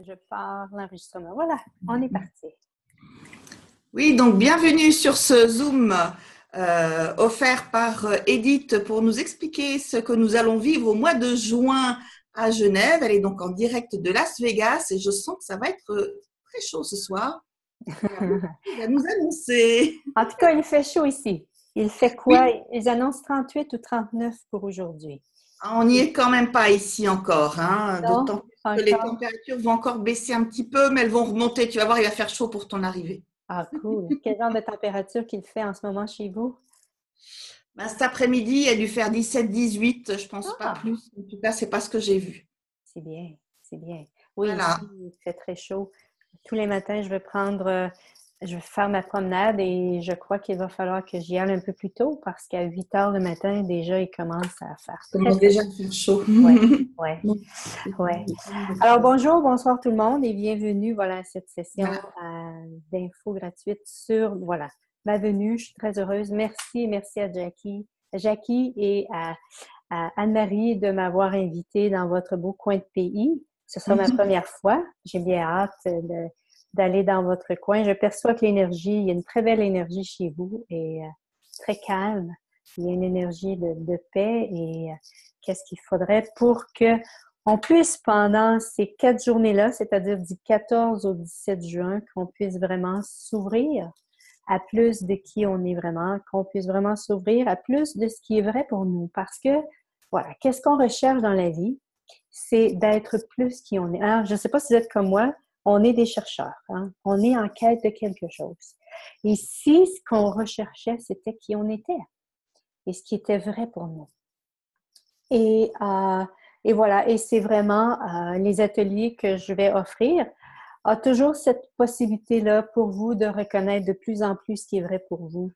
Je pars l'enregistrement. Voilà, on est parti. Oui, donc bienvenue sur ce Zoom offert par Edith pour nous expliquer ce que nous allons vivre au mois de juin à Genève. Elle est donc en direct de Las Vegas et je sens que ça va être très chaud ce soir. Elle va nous annoncer. En tout cas, il fait chaud ici. Il fait quoi? Oui, Ils annoncent 38 ou 39 pour aujourd'hui. on n'y est quand même pas ici encore, hein, Non, d'autant pas que les encore. températures vont encore baisser un petit peu, mais elles vont remonter. Tu vas voir, il va faire chaud pour ton arrivée. Ah, cool. Quel genre de température qu'il fait en ce moment chez vous? Ben, cet après-midi, il a dû faire 17-18, je pense pas Ah, plus. En tout cas, c'est pas ce que j'ai vu. c'est bien, c'est bien. Oui, Voilà. ici, il fait très chaud. Tous les matins, je vais faire ma promenade et je crois qu'il va falloir que j'y aille un peu plus tôt parce qu'à 8 heures le matin, déjà, il commence à faire Ça très, commence très déjà chaud. à faire chaud. Ouais, ouais. Donc, Ouais. Alors, bonjour, bonsoir tout le monde et bienvenue, voilà, à cette session d'infos gratuites sur, voilà, ma venue. Je suis très heureuse. Merci à Jackie et à Anne-Marie de m'avoir invitée dans votre beau coin de pays. Ce sera ma première fois. J'ai bien hâte d'aller dans votre coin. Je perçois que il y a une très belle énergie chez vous et très calme. Il y a une énergie de paix et qu'est-ce qu'il faudrait pour que on puisse, pendant ces 4 journées-là, c'est-à-dire du 14 au 17 juin, qu'on puisse vraiment s'ouvrir à plus de qui on est vraiment, qu'on puisse vraiment s'ouvrir à plus de ce qui est vrai pour nous. Parce que, voilà, qu'est-ce qu'on recherche dans la vie? C'est d'être plus qui on est. Alors, je ne sais pas si vous êtes comme moi, on est des chercheurs, hein? On est en quête de quelque chose. Et si ce qu'on recherchait, c'était qui on était et ce qui était vrai pour nous. Et, euh, et voilà, et c'est vraiment les ateliers que je vais offrir a toujours cette possibilité-là pour vous de reconnaître de plus en plus ce qui est vrai pour vous,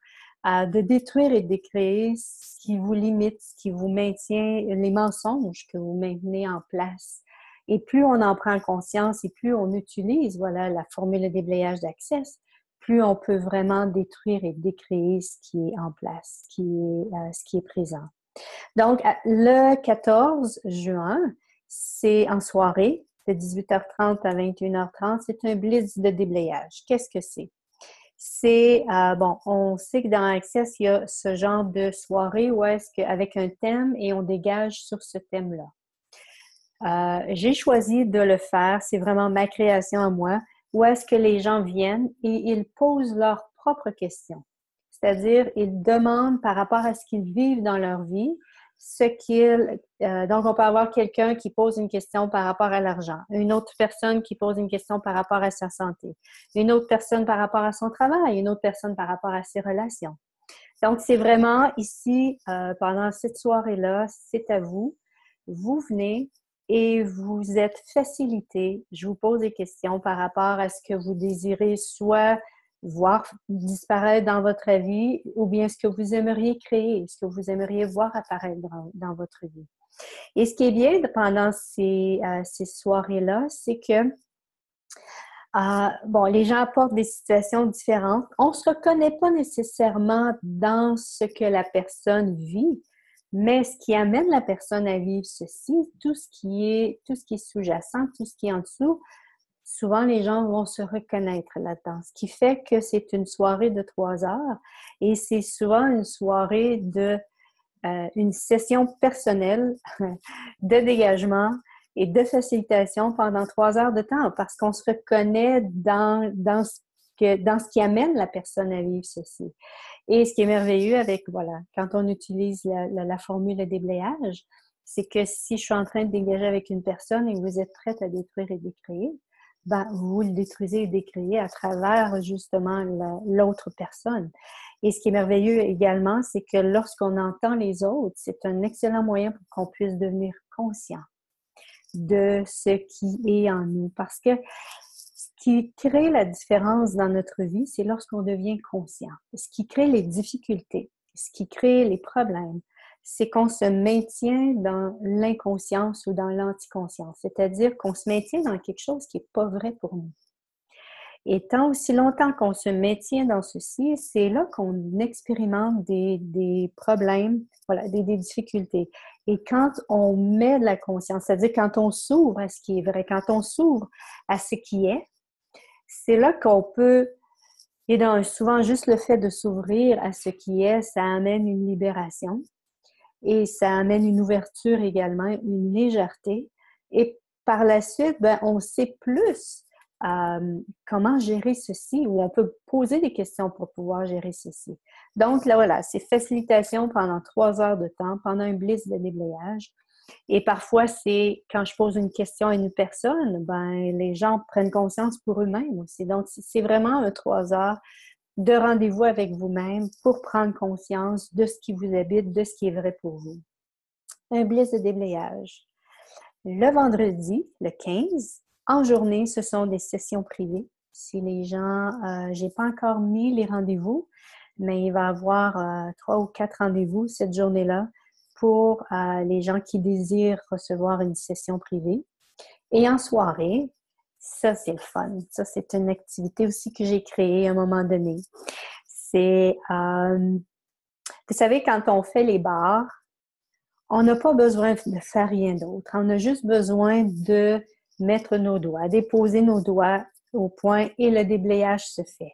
de détruire et de décréer ce qui vous limite, ce qui vous maintient, les mensonges que vous maintenez en place. Et plus on en prend conscience et plus on utilise, voilà, la formule de déblayage d'Access, plus on peut vraiment détruire et décréer ce qui est en place, ce qui est présent. Donc, le 14 juin, c'est en soirée, de 18h30 à 21h30. C'est un blitz de déblayage. Qu'est-ce que c'est? C'est, bon, on sait que dans Access, il y a ce genre de soirée où est-ce qu'avec un thème et on dégage sur ce thème-là. J'ai choisi de le faire, c'est vraiment ma création à moi, où est-ce que les gens viennent et ils posent leurs propres questions. C'est-à-dire, ils demandent par rapport à ce qu'ils vivent dans leur vie, donc, on peut avoir quelqu'un qui pose une question par rapport à l'argent, une autre personne qui pose une question par rapport à sa santé, une autre personne par rapport à son travail, une autre personne par rapport à ses relations. Donc, c'est vraiment ici, pendant cette soirée-là, c'est à vous. Vous venez et vous êtes facilité. Je vous pose des questions par rapport à ce que vous désirez soit voir disparaître dans votre vie ou bien ce que vous aimeriez créer, ce que vous aimeriez voir apparaître dans votre vie. Et ce qui est bien pendant ces soirées-là, c'est que bon, les gens apportent des situations différentes. On ne se reconnaît pas nécessairement dans ce que la personne vit, mais ce qui amène la personne à vivre ceci, tout ce qui est sous-jacent, tout ce qui est en dessous, souvent les gens vont se reconnaître là-dedans. Ce qui fait que c'est une soirée de 3 heures et c'est souvent une soirée une session personnelle de dégagement et de facilitation pendant 3 heures de temps parce qu'on se reconnaît dans ce qui amène la personne à vivre ceci. Et ce qui est merveilleux avec, voilà, quand on utilise la formule de déblayage, c'est que si je suis en train de dégager avec une personne et que vous êtes prête à détruire et décréer, ben, vous le détruisez et décréez à travers justement l'autre personne. Et ce qui est merveilleux également, c'est que lorsqu'on entend les autres, c'est un excellent moyen pour qu'on puisse devenir conscient de ce qui est en nous. Parce que ce qui crée la différence dans notre vie, c'est lorsqu'on devient conscient. Ce qui crée les difficultés, ce qui crée les problèmes, c'est qu'on se maintient dans l'inconscience ou dans l'anticonscience. C'est-à-dire qu'on se maintient dans quelque chose qui n'est pas vrai pour nous. Et tant aussi longtemps qu'on se maintient dans ceci, c'est là qu'on expérimente des problèmes, voilà, des difficultés. Et quand on met de la conscience, c'est-à-dire quand on s'ouvre à ce qui est vrai, quand on s'ouvre à ce qui est, c'est là qu'on peut, et dans, souvent juste le fait de s'ouvrir à ce qui est, ça amène une libération et ça amène une ouverture également, une légèreté. Et par la suite, ben, on sait plus comment gérer ceci, ou on peut poser des questions pour pouvoir gérer ceci. Donc là, voilà, c'est facilitation pendant 3 heures de temps, pendant un bliss de déblayage. Et parfois, c'est quand je pose une question à une personne, ben, les gens prennent conscience pour eux-mêmes aussi. Donc, c'est vraiment un 3 heures de rendez-vous avec vous-même pour prendre conscience de ce qui vous habite, de ce qui est vrai pour vous. Un bliss de déblayage. Le vendredi, le 15, en journée, ce sont des sessions privées. Si les gens, j'ai pas encore mis les rendez-vous, mais il va y avoir 3 ou 4 rendez-vous cette journée-là pour les gens qui désirent recevoir une session privée. Et en soirée, ça c'est le fun. Ça c'est une activité aussi que j'ai créée à un moment donné. C'est, vous savez, quand on fait les bars, on n'a pas besoin de faire rien d'autre. On a juste besoin de mettre nos doigts, déposer nos doigts au point et le déblayage se fait.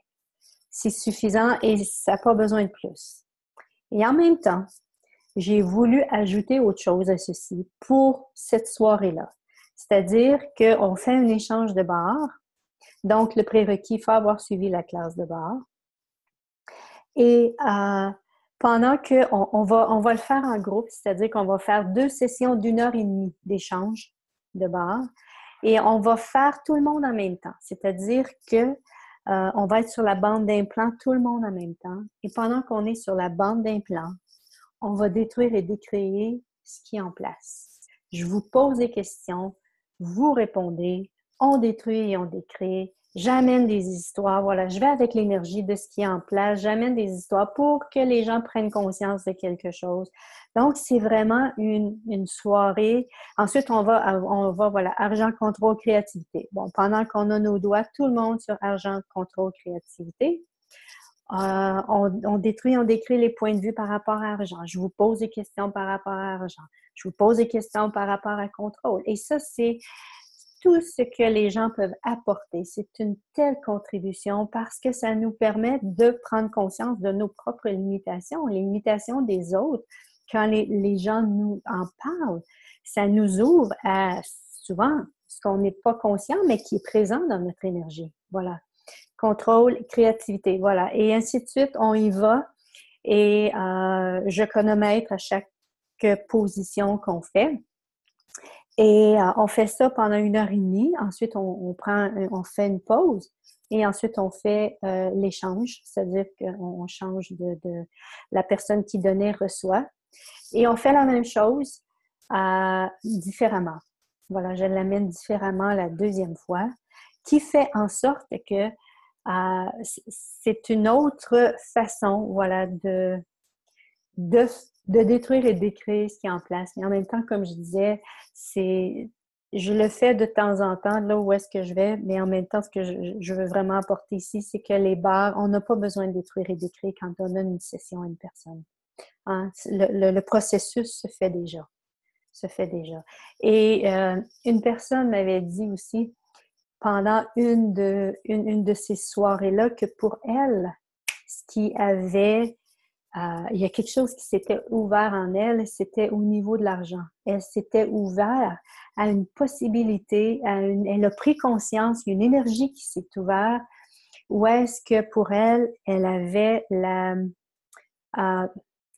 C'est suffisant et ça n'a pas besoin de plus. Et en même temps, j'ai voulu ajouter autre chose à ceci pour cette soirée-là. C'est-à-dire qu'on fait un échange de bars. Donc, le prérequis, il faut avoir suivi la classe de bar. Et pendant qu'on va le faire en groupe, c'est-à-dire qu'on va faire 2 sessions d'1 heure et demie d'échange de bar. Et on va faire tout le monde en même temps. C'est-à-dire que on va être sur la bande d'implant tout le monde en même temps. Et pendant qu'on est sur la bande d'implant, on va détruire et décréer ce qui est en place. Je vous pose des questions, vous répondez, on détruit et on décrée. J'amène des histoires, voilà, je vais avec l'énergie de ce qui est en place, j'amène des histoires pour que les gens prennent conscience de quelque chose. Donc, c'est vraiment une soirée. Ensuite, on va voilà, argent, contrôle, créativité. Bon, pendant qu'on a nos doigts, tout le monde sur argent, contrôle, créativité. On détruit, on décrit les points de vue par rapport à argent. Je vous pose des questions par rapport à argent. Je vous pose des questions par rapport à contrôle. Et ça, c'est tout ce que les gens peuvent apporter. C'est une telle contribution parce que ça nous permet de prendre conscience de nos propres limitations, les limitations des autres. Quand les gens nous en parlent, ça nous ouvre à souvent ce qu'on n'est pas conscient, mais qui est présent dans notre énergie. Voilà. Contrôle, créativité, voilà. Et ainsi de suite, on y va. Et je chronomètre à chaque position qu'on fait. Et on fait ça pendant 1 heure et demie. Ensuite, on fait une pause. Et ensuite, on fait l'échange, c'est-à-dire qu'on change de la personne qui donnait reçoit. Et on fait la même chose différemment. Voilà, je l'amène différemment la deuxième fois, qui fait en sorte que c'est une autre façon, voilà, de détruire et décrire ce qui est en place. Mais en même temps, comme je disais, je le fais de temps en temps, là où est-ce que je vais, mais en même temps, ce que je veux vraiment apporter ici, c'est que les bars, on n'a pas besoin de détruire et décrire quand on a une session à une personne. Hein? Le processus se fait déjà. Et une personne m'avait dit aussi, pendant une de ces soirées-là, que pour elle, ce qui avait il y a quelque chose qui s'était ouvert en elle, c'était au niveau de l'argent. Elle s'était ouverte à une possibilité, elle a pris conscience, il y a une énergie qui s'est ouverte, où est-ce que pour elle, elle avait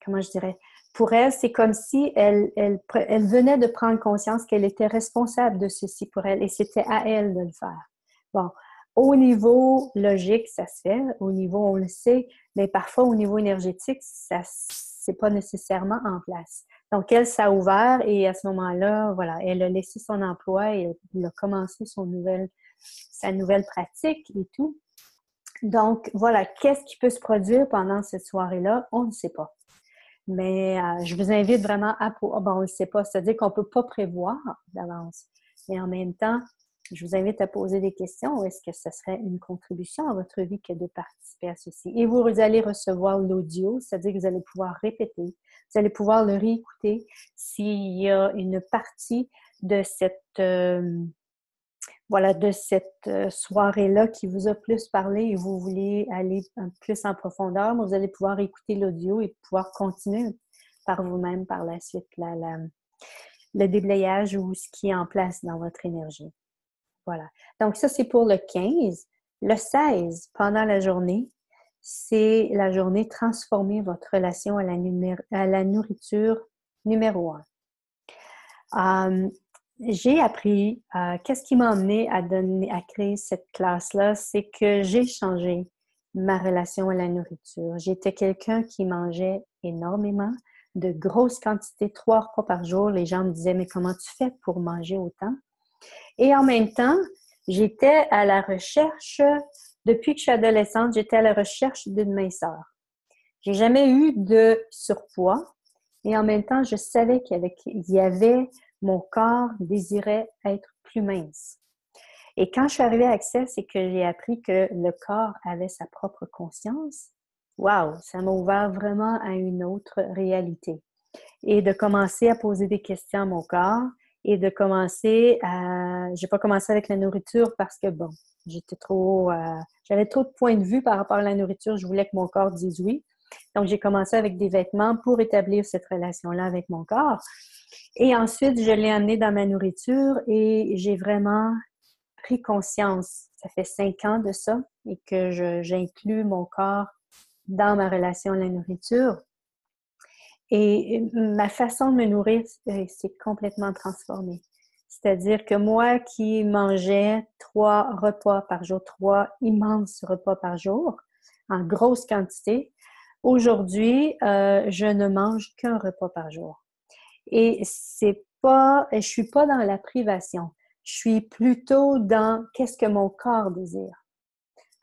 comment je dirais, pour elle, c'est comme si elle venait de prendre conscience qu'elle était responsable de ceci pour elle et c'était à elle de le faire. Bon, au niveau logique, ça se fait, au niveau, on le sait, mais parfois au niveau énergétique, ça c'est pas nécessairement en place. Donc, elle s'est ouverte et à ce moment-là, voilà, elle a laissé son emploi et elle a commencé sa nouvelle pratique et tout. Donc, voilà, qu'est-ce qui peut se produire pendant cette soirée-là? On ne sait pas. Mais je vous invite vraiment à... Bon, on ne sait pas, c'est-à-dire qu'on ne peut pas prévoir d'avance. Mais en même temps, je vous invite à poser des questions. Est-ce que ce serait une contribution à votre vie que de participer à ceci? Et vous allez recevoir l'audio, c'est-à-dire que vous allez pouvoir répéter, vous allez pouvoir le réécouter s'il y a une partie de cette soirée-là qui vous a plus parlé et vous voulez aller plus en profondeur, vous allez pouvoir écouter l'audio et pouvoir continuer par vous-même par la suite le déblayage ou ce qui est en place dans votre énergie. Voilà. Donc ça, c'est pour le 15. Le 16, pendant la journée, c'est la journée transformer votre relation à la nourriture numéro 1. J'ai appris, qu'est-ce qui m'a amené à créer cette classe-là, c'est que j'ai changé ma relation à la nourriture. J'étais quelqu'un qui mangeait énormément, de grosses quantités, 3 repas par jour. Les gens me disaient, mais comment tu fais pour manger autant? Et en même temps, j'étais à la recherche, depuis que je suis adolescente, j'étais à la recherche d'une minceur. J'ai jamais eu de surpoids et en même temps, je savais mon corps désirait être plus mince. Et quand je suis arrivée à Access et que j'ai appris que le corps avait sa propre conscience, wow, ça m'a ouvert vraiment à une autre réalité. Et de commencer à poser des questions à mon corps et de commencer à... J'ai pas commencé avec la nourriture parce que, bon, j'avais trop de points de vue par rapport à la nourriture. Je voulais que mon corps dise oui. Donc, j'ai commencé avec des vêtements pour établir cette relation-là avec mon corps. Et ensuite, je l'ai amené dans ma nourriture et j'ai vraiment pris conscience. Ça fait 5 ans de ça et que j'inclus mon corps dans ma relation à la nourriture. Et ma façon de me nourrir s'est complètement transformée. C'est-à-dire que moi qui mangeais 3 repas par jour, 3 immenses repas par jour, en grosse quantité, aujourd'hui, je ne mange qu'un repas par jour. Et je suis pas dans la privation. Je suis plutôt dans qu'est-ce que mon corps désire.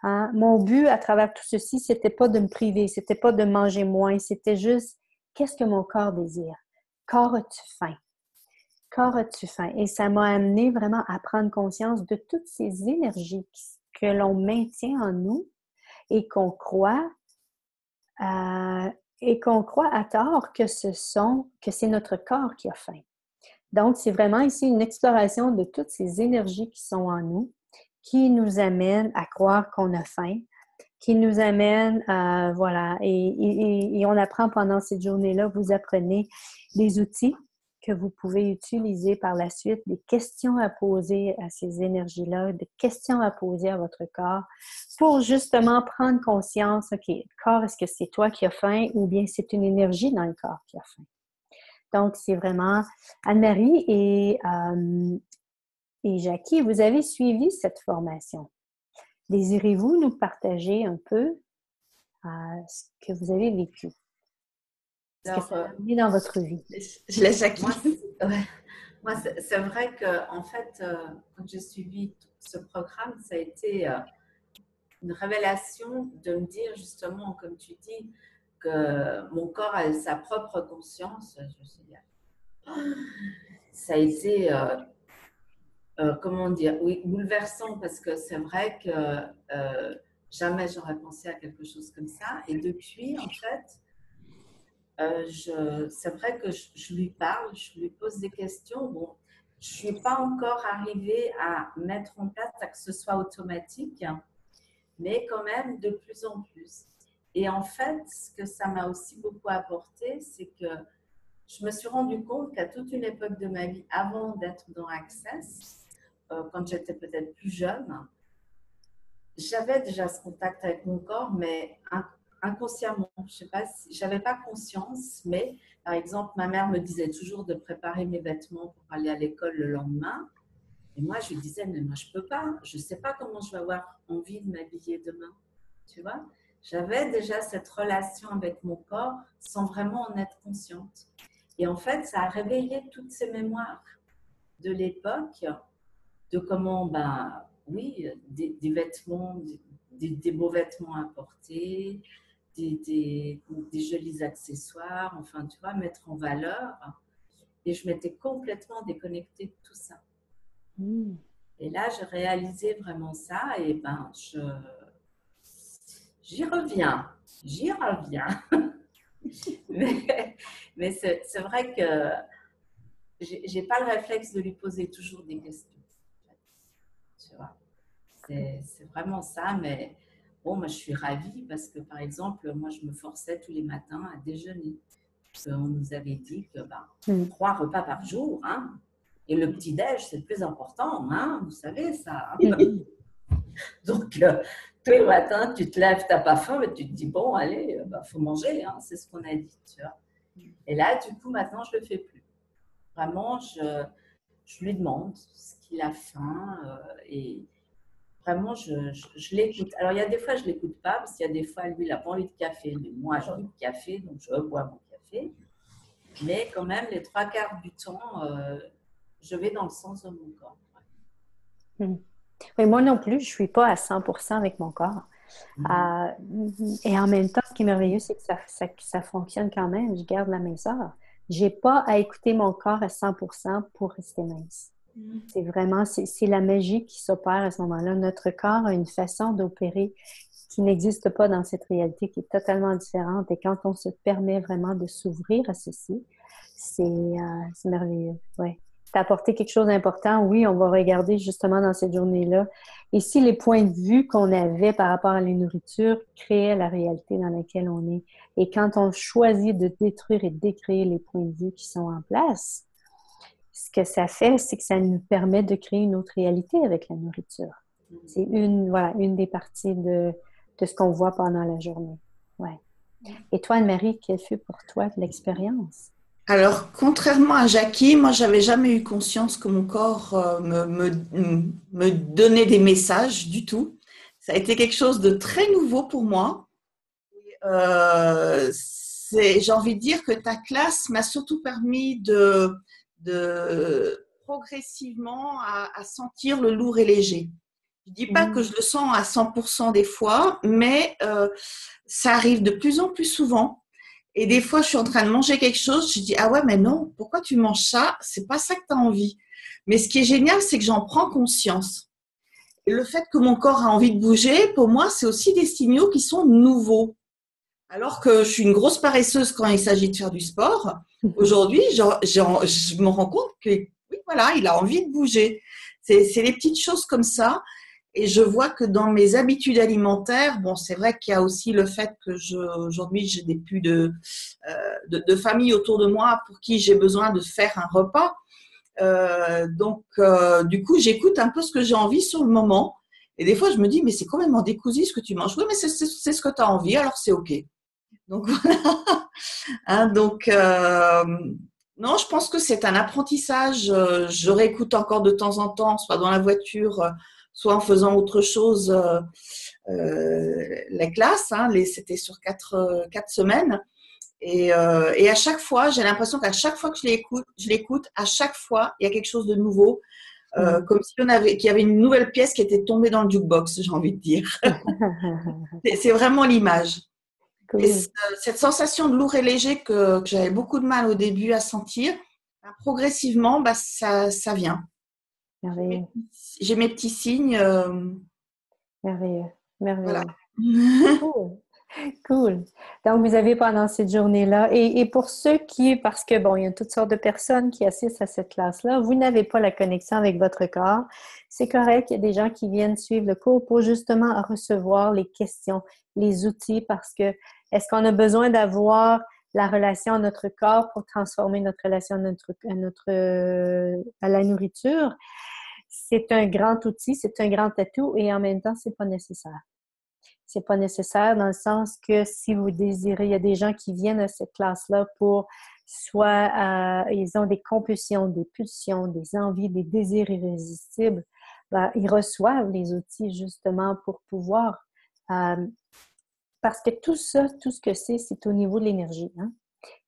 Hein? Mon but à travers tout ceci, c'était pas de me priver, c'était pas de manger moins, c'était juste qu'est-ce que mon corps désire. Corps, as-tu faim? Corps, as-tu faim? Et ça m'a amené vraiment à prendre conscience de toutes ces énergies que l'on maintient en nous et qu'on croit à tort que c'est notre corps qui a faim. Donc, c'est vraiment ici une exploration de toutes ces énergies qui sont en nous, qui nous amènent à croire qu'on a faim, qui nous amènent à, voilà, et on apprend pendant cette journée-là, vous apprenez des outils que vous pouvez utiliser par la suite, des questions à poser à ces énergies-là, des questions à poser à votre corps pour justement prendre conscience, OK, corps, est-ce que c'est toi qui as faim ou bien c'est une énergie dans le corps qui a faim? Donc, c'est vraiment Anne-Marie et Jackie, vous avez suivi cette formation. Désirez-vous nous partager un peu ce que vous avez vécu? Ce que ça a amené dans votre vie? Je laisse Jackie. Moi, c'est vrai que, en fait, quand j'ai suivi ce programme, ça a été une révélation de me dire justement, comme tu dis, que mon corps a sa propre conscience. Je me suis dit, ça a été, comment dire, oui, bouleversant parce que c'est vrai que jamais j'aurais pensé à quelque chose comme ça. Et depuis, en fait, c'est vrai que je lui parle, je lui pose des questions. Bon, je ne suis pas encore arrivée à mettre en place à que ce soit automatique, mais quand même de plus en plus. Et en fait, ce que ça m'a aussi beaucoup apporté, c'est que je me suis rendu compte qu'à toute une époque de ma vie, avant d'être dans Access, quand j'étais peut-être plus jeune, j'avais déjà ce contact avec mon corps, mais inconsciemment. Je sais pas si j'avais pas conscience, mais par exemple, ma mère me disait toujours de préparer mes vêtements pour aller à l'école le lendemain. Et moi, je lui disais, mais moi, je peux pas. Je sais pas comment je vais avoir envie de m'habiller demain. Tu vois? J'avais déjà cette relation avec mon corps sans vraiment en être consciente. Et en fait, ça a réveillé toutes ces mémoires de l'époque, de comment, ben, oui, des vêtements, des beaux vêtements à porter, des jolis accessoires, enfin, tu vois, mettre en valeur. Et je m'étais complètement déconnectée de tout ça. Et là, j'ai réalisé vraiment ça et ben, j'y reviens. J'y reviens. Mais c'est vrai que j'ai pas le réflexe de lui poser toujours des questions. Tu vois, c'est vraiment ça. Mais bon, moi, je suis ravie parce que, par exemple, moi, je me forçais tous les matins à déjeuner. Parce qu'on nous avait dit que 3 repas par jour, hein, et le petit-déj, c'est le plus important, hein, vous savez ça. Donc, tous les matins, tu te lèves, tu n'as pas faim, mais tu te dis, bon, allez, faut manger, hein, c'est ce qu'on a dit, tu vois. Et là, du coup, maintenant, je ne le fais plus. Vraiment, je lui demande ce qu'il a faim et vraiment, je l'écoute. Alors, il y a des fois, je ne l'écoute pas parce qu'il y a des fois, lui, il n'a pas envie de café. Mais moi, j'ai envie de café, donc je bois mon café. Mais quand même, les 3/4 du temps, je vais dans le sens de mon corps. Mais moi non plus, je ne suis pas à 100% avec mon corps. Et en même temps, ce qui est merveilleux, c'est que ça fonctionne quand même. Je garde la minceur. Je n'ai pas à écouter mon corps à 100% pour rester mince. C'est vraiment, c'est la magie qui s'opère à ce moment-là. Notre corps a une façon d'opérer qui n'existe pas dans cette réalité, qui est totalement différente. Et quand on se permet vraiment de s'ouvrir à ceci, c'est merveilleux. Ouais. T'as apporté quelque chose d'important. Oui, on va regarder justement dans cette journée-là. Et si les points de vue qu'on avait par rapport à la nourriture créaient la réalité dans laquelle on est. Et quand on choisit de détruire et de décréer les points de vue qui sont en place, ce que ça fait, c'est que ça nous permet de créer une autre réalité avec la nourriture. C'est une des parties de ce qu'on voit pendant la journée. Ouais. Et toi, Anne-Marie, quelle fut pour toi l'expérience? Alors, contrairement à Jackie, moi, j'avais jamais eu conscience que mon corps me donnait des messages du tout. Ça a été quelque chose de très nouveau pour moi. J'ai envie de dire que ta classe m'a surtout permis de progressivement à sentir le lourd et léger. Je dis pas que je le sens à 100% des fois, mais ça arrive de plus en plus souvent. Et des fois, je suis en train de manger quelque chose, je dis ah ouais, mais non, pourquoi tu manges ça? C'est pas ça que tu as envie. Mais ce qui est génial, c'est que j'en prends conscience. Et le fait que mon corps a envie de bouger, pour moi, c'est aussi des signaux qui sont nouveaux. Alors que je suis une grosse paresseuse quand il s'agit de faire du sport, aujourd'hui, je me rends compte que oui, voilà, il a envie de bouger. C'est les petites choses comme ça. Et je vois que dans mes habitudes alimentaires, bon, c'est vrai qu'il y a aussi le fait que aujourd'hui, je n'ai plus de famille autour de moi pour qui j'ai besoin de faire un repas. Donc, du coup, j'écoute un peu ce que j'ai envie sur le moment. Et des fois, je me dis, mais c'est complètement décousu ce que tu manges. Oui, mais c'est ce que tu as envie, alors c'est OK. Donc, voilà. Hein, donc, non, je pense que c'est un apprentissage. Je réécoute encore de temps en temps, soit dans la voiture, soit en faisant autre chose. La classe, hein, c'était sur 4 semaines. Et à chaque fois, j'ai l'impression qu'à chaque fois que je l'écoute, à chaque fois, il y a quelque chose de nouveau. Comme si qu'il y avait une nouvelle pièce qui était tombée dans le jukebox, j'ai envie de dire. C'est vraiment l'image. Cool. Et cette sensation de lourd et léger que j'avais beaucoup de mal au début à sentir, progressivement, ça vient. Merveilleux. J'ai mes petits signes. Merveilleux. Merveilleux. Voilà. Cool. Cool. Donc, vous avez pendant cette journée-là, et pour ceux parce que, bon, il y a toutes sortes de personnes qui assistent à cette classe-là, vous n'avez pas la connexion avec votre corps, c'est correct, il y a des gens qui viennent suivre le cours pour justement recevoir les questions, les outils, parce que est-ce qu'on a besoin d'avoir la relation à notre corps pour transformer notre relation à la nourriture? C'est un grand outil, c'est un grand atout, et en même temps, c'est pas nécessaire. C'est pas nécessaire dans le sens que si vous désirez, il y a des gens qui viennent à cette classe-là pour soit ils ont des compulsions, des pulsions, des envies, des désirs irrésistibles. Ben, ils reçoivent les outils justement pour pouvoir parce que tout ça, tout ce que c'est au niveau de l'énergie. Hein?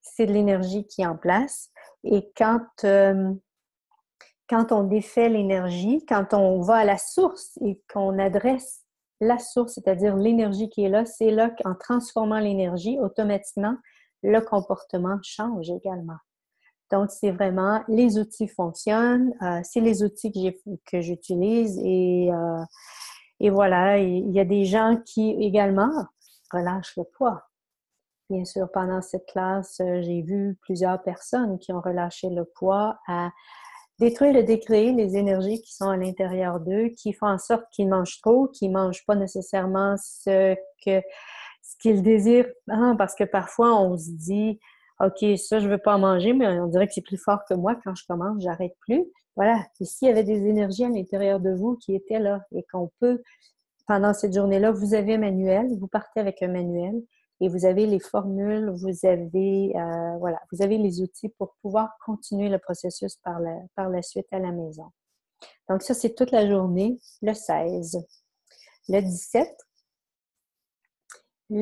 C'est de l'énergie qui est en place. Et quand on défait l'énergie, quand on va à la source et qu'on adresse la source, c'est-à-dire l'énergie qui est là, c'est là qu'en transformant l'énergie, automatiquement, le comportement change également. Donc, c'est vraiment, les outils fonctionnent, c'est les outils que j'utilise et voilà, il y a des gens qui également relâchent le poids. Bien sûr, pendant cette classe, j'ai vu plusieurs personnes qui ont relâché le poids à détruire et décréer les énergies qui sont à l'intérieur d'eux, qui font en sorte qu'ils mangent trop, qu'ils mangent pas nécessairement ce qu'ils désirent, hein, parce que parfois on se dit, OK, ça je veux pas en manger, mais on dirait que c'est plus fort que moi quand je commence, j'arrête plus. Voilà. Ici, il y avait des énergies à l'intérieur de vous qui étaient là et qu'on peut, pendant cette journée-là, vous avez un manuel, vous partez avec un manuel et vous avez les formules, vous avez, voilà, vous avez les outils pour pouvoir continuer le processus par la suite à la maison. Donc ça, c'est toute la journée, le 16. Le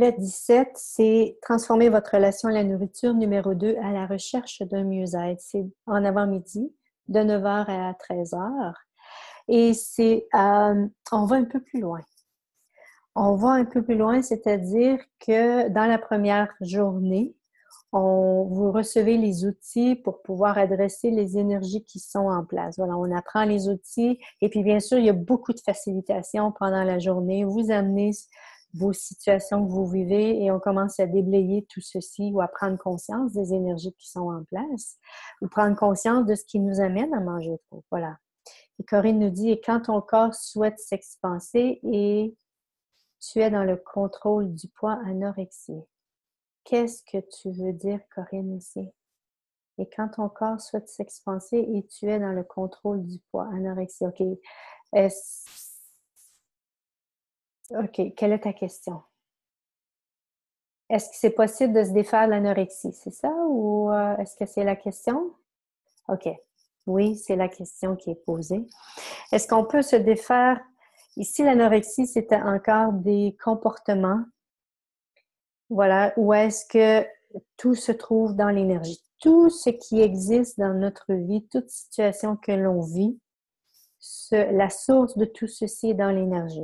17, c'est transformer votre relation à la nourriture. Numéro 2, à la recherche d'un mieux-être. C'est en avant-midi, de 9h à 13h. Et on va un peu plus loin. On va un peu plus loin, c'est-à-dire que dans la première journée, vous recevez les outils pour pouvoir adresser les énergies qui sont en place. Voilà, on apprend les outils et puis bien sûr, il y a beaucoup de facilitation pendant la journée. Vous amenez vos situations que vous vivez et on commence à déblayer tout ceci ou à prendre conscience des énergies qui sont en place ou prendre conscience de ce qui nous amène à manger trop. Voilà. Et Corinne nous dit, et quand ton corps souhaite s'expanser et tu es dans le contrôle du poids anorexie. Qu'est-ce que tu veux dire, Corinne, ici? Et quand ton corps souhaite s'expanser et tu es dans le contrôle du poids anorexie. OK. OK. Quelle est ta question? Est-ce que c'est possible de se défaire de l'anorexie? C'est ça ou est-ce que c'est la question? OK. Oui, c'est la question qui est posée. Est-ce qu'on peut se défaire? Ici, l'anorexie, c'était encore des comportements. Voilà. Ou est-ce que tout se trouve dans l'énergie? Tout ce qui existe dans notre vie, toute situation que l'on vit, la source de tout ceci est dans l'énergie.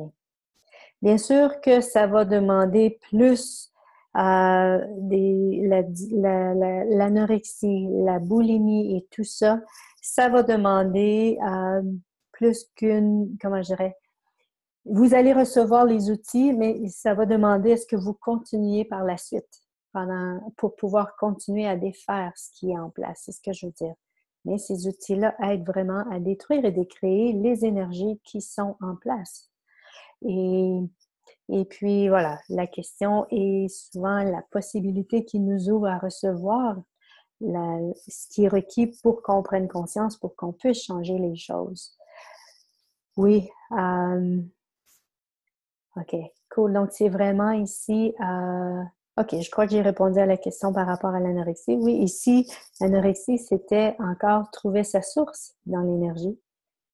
Bien sûr que ça va demander plus l'anorexie, la boulimie et tout ça. Ça va demander plus comment je dirais, vous allez recevoir les outils, mais ça va demander est-ce que vous continuez par la suite pour pouvoir continuer à défaire ce qui est en place. C'est ce que je veux dire. Mais ces outils-là aident vraiment à détruire et décréer les énergies qui sont en place. Et puis, voilà, la question est souvent la possibilité qui nous ouvre à recevoir ce qui est requis pour qu'on prenne conscience, pour qu'on puisse changer les choses. Oui. OK, cool. Donc, c'est vraiment ici... OK, je crois que j'ai répondu à la question par rapport à l'anorexie. Oui, ici, l'anorexie, c'était encore trouver sa source dans l'énergie.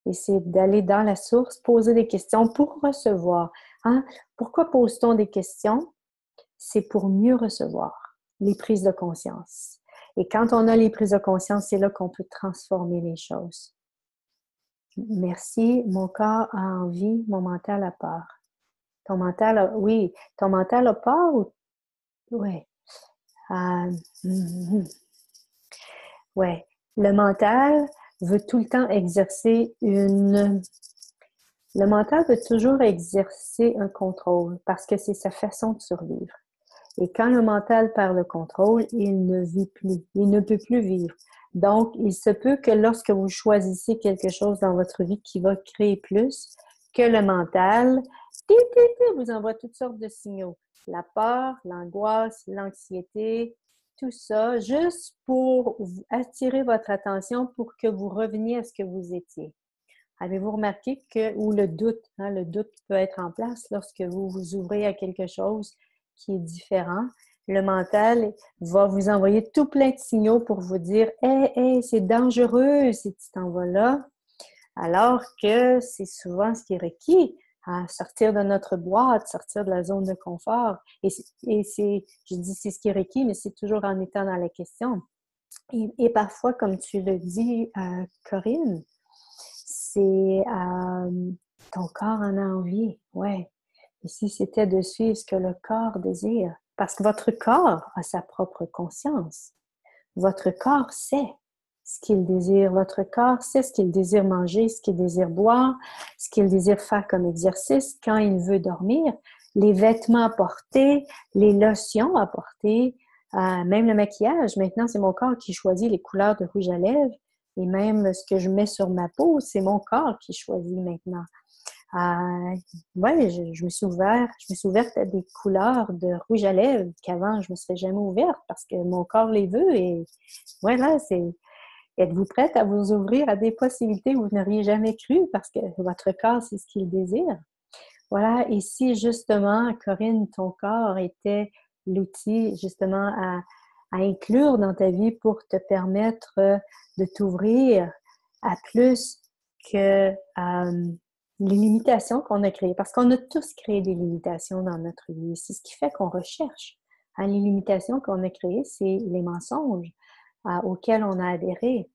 Et c'est d'aller dans la source, poser des questions pour recevoir. Hein? Pourquoi pose-t-on des questions? C'est pour mieux recevoir les prises de conscience. Et quand on a les prises de conscience, c'est là qu'on peut transformer les choses. Merci. Mon corps a envie, mon mental a peur. Ton mental, oui. Ton mental a peur ou... Oui. Ouais. Le mental veut tout le temps exercer Le mental veut toujours exercer un contrôle parce que c'est sa façon de survivre. Et quand le mental perd le contrôle, il ne vit plus. Il ne peut plus vivre. Donc, il se peut que lorsque vous choisissez quelque chose dans votre vie qui va créer plus, que le mental vous envoie toutes sortes de signaux. La peur, l'angoisse, l'anxiété, tout ça, juste pour attirer votre attention pour que vous reveniez à ce que vous étiez. Avez-vous remarqué ou le doute peut être en place lorsque vous vous ouvrez à quelque chose qui est différent. Le mental va vous envoyer tout plein de signaux pour vous dire « Hey, c'est dangereux si tu t'en vas là ». Alors que c'est souvent ce qui est requis, sortir de notre boîte, sortir de la zone de confort. Je dis c'est ce qui est requis, mais c'est toujours en étant dans la question. Et parfois, comme tu le dis, Corinne, c'est ton corps en a envie. Ouais. Ici, c'était de suivre ce que le corps désire. Parce que votre corps a sa propre conscience. Votre corps sait. ce qu'il désire. Votre corps sait ce qu'il désire manger, ce qu'il désire boire, ce qu'il désire faire comme exercice, quand il veut dormir, les vêtements à porter, les lotions à porter, même le maquillage. Maintenant, c'est mon corps qui choisit les couleurs de rouge à lèvres et même ce que je mets sur ma peau, c'est mon corps qui choisit maintenant. Ouais, je me suis ouverte à des couleurs de rouge à lèvres qu'avant, je me serais jamais ouverte parce que mon corps les veut et voilà, êtes-vous prête à vous ouvrir à des possibilités où vous n'auriez jamais cru parce que votre corps, c'est ce qu'il désire? Voilà, et si justement, Corinne, ton corps était l'outil justement à inclure dans ta vie pour te permettre de t'ouvrir à plus que les limitations qu'on a créées. Parce qu'on a tous créé des limitations dans notre vie. C'est ce qui fait qu'on recherche. Les limitations qu'on a créées, c'est les mensonges auxquels on a adhéré.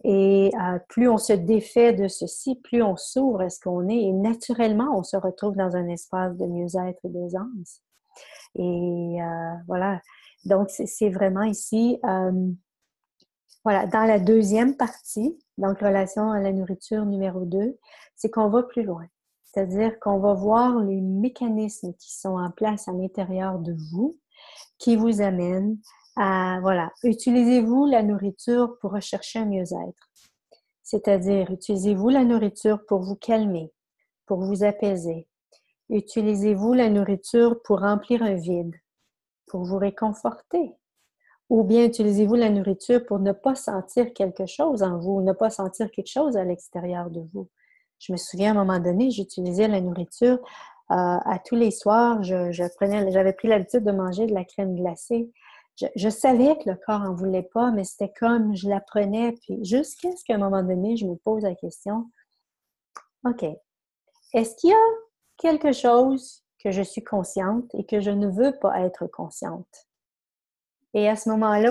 Et plus on se défait de ceci, plus on s'ouvre à ce qu'on est. Et naturellement, on se retrouve dans un espace de mieux-être et d'aisance. Et voilà. Donc, c'est vraiment ici, voilà, dans la deuxième partie, donc relation à la nourriture numéro 2, c'est qu'on va plus loin. C'est-à-dire qu'on va voir les mécanismes qui sont en place à l'intérieur de vous, qui vous amènent à, voilà, utilisez-vous la nourriture pour rechercher un mieux-être. C'est-à-dire, utilisez-vous la nourriture pour vous calmer, pour vous apaiser. Utilisez-vous la nourriture pour remplir un vide, pour vous réconforter. Ou bien utilisez-vous la nourriture pour ne pas sentir quelque chose en vous, ne pas sentir quelque chose à l'extérieur de vous. Je me souviens, à un moment donné, j'utilisais la nourriture à tous les soirs. J'avais pris l'habitude de manger de la crème glacée. Je savais que le corps n'en voulait pas, mais c'était comme je la prenais. Puis jusqu'à ce qu'à un moment donné, je me pose la question, OK, est-ce qu'il y a quelque chose que je suis consciente et que je ne veux pas être consciente? Et à ce moment-là,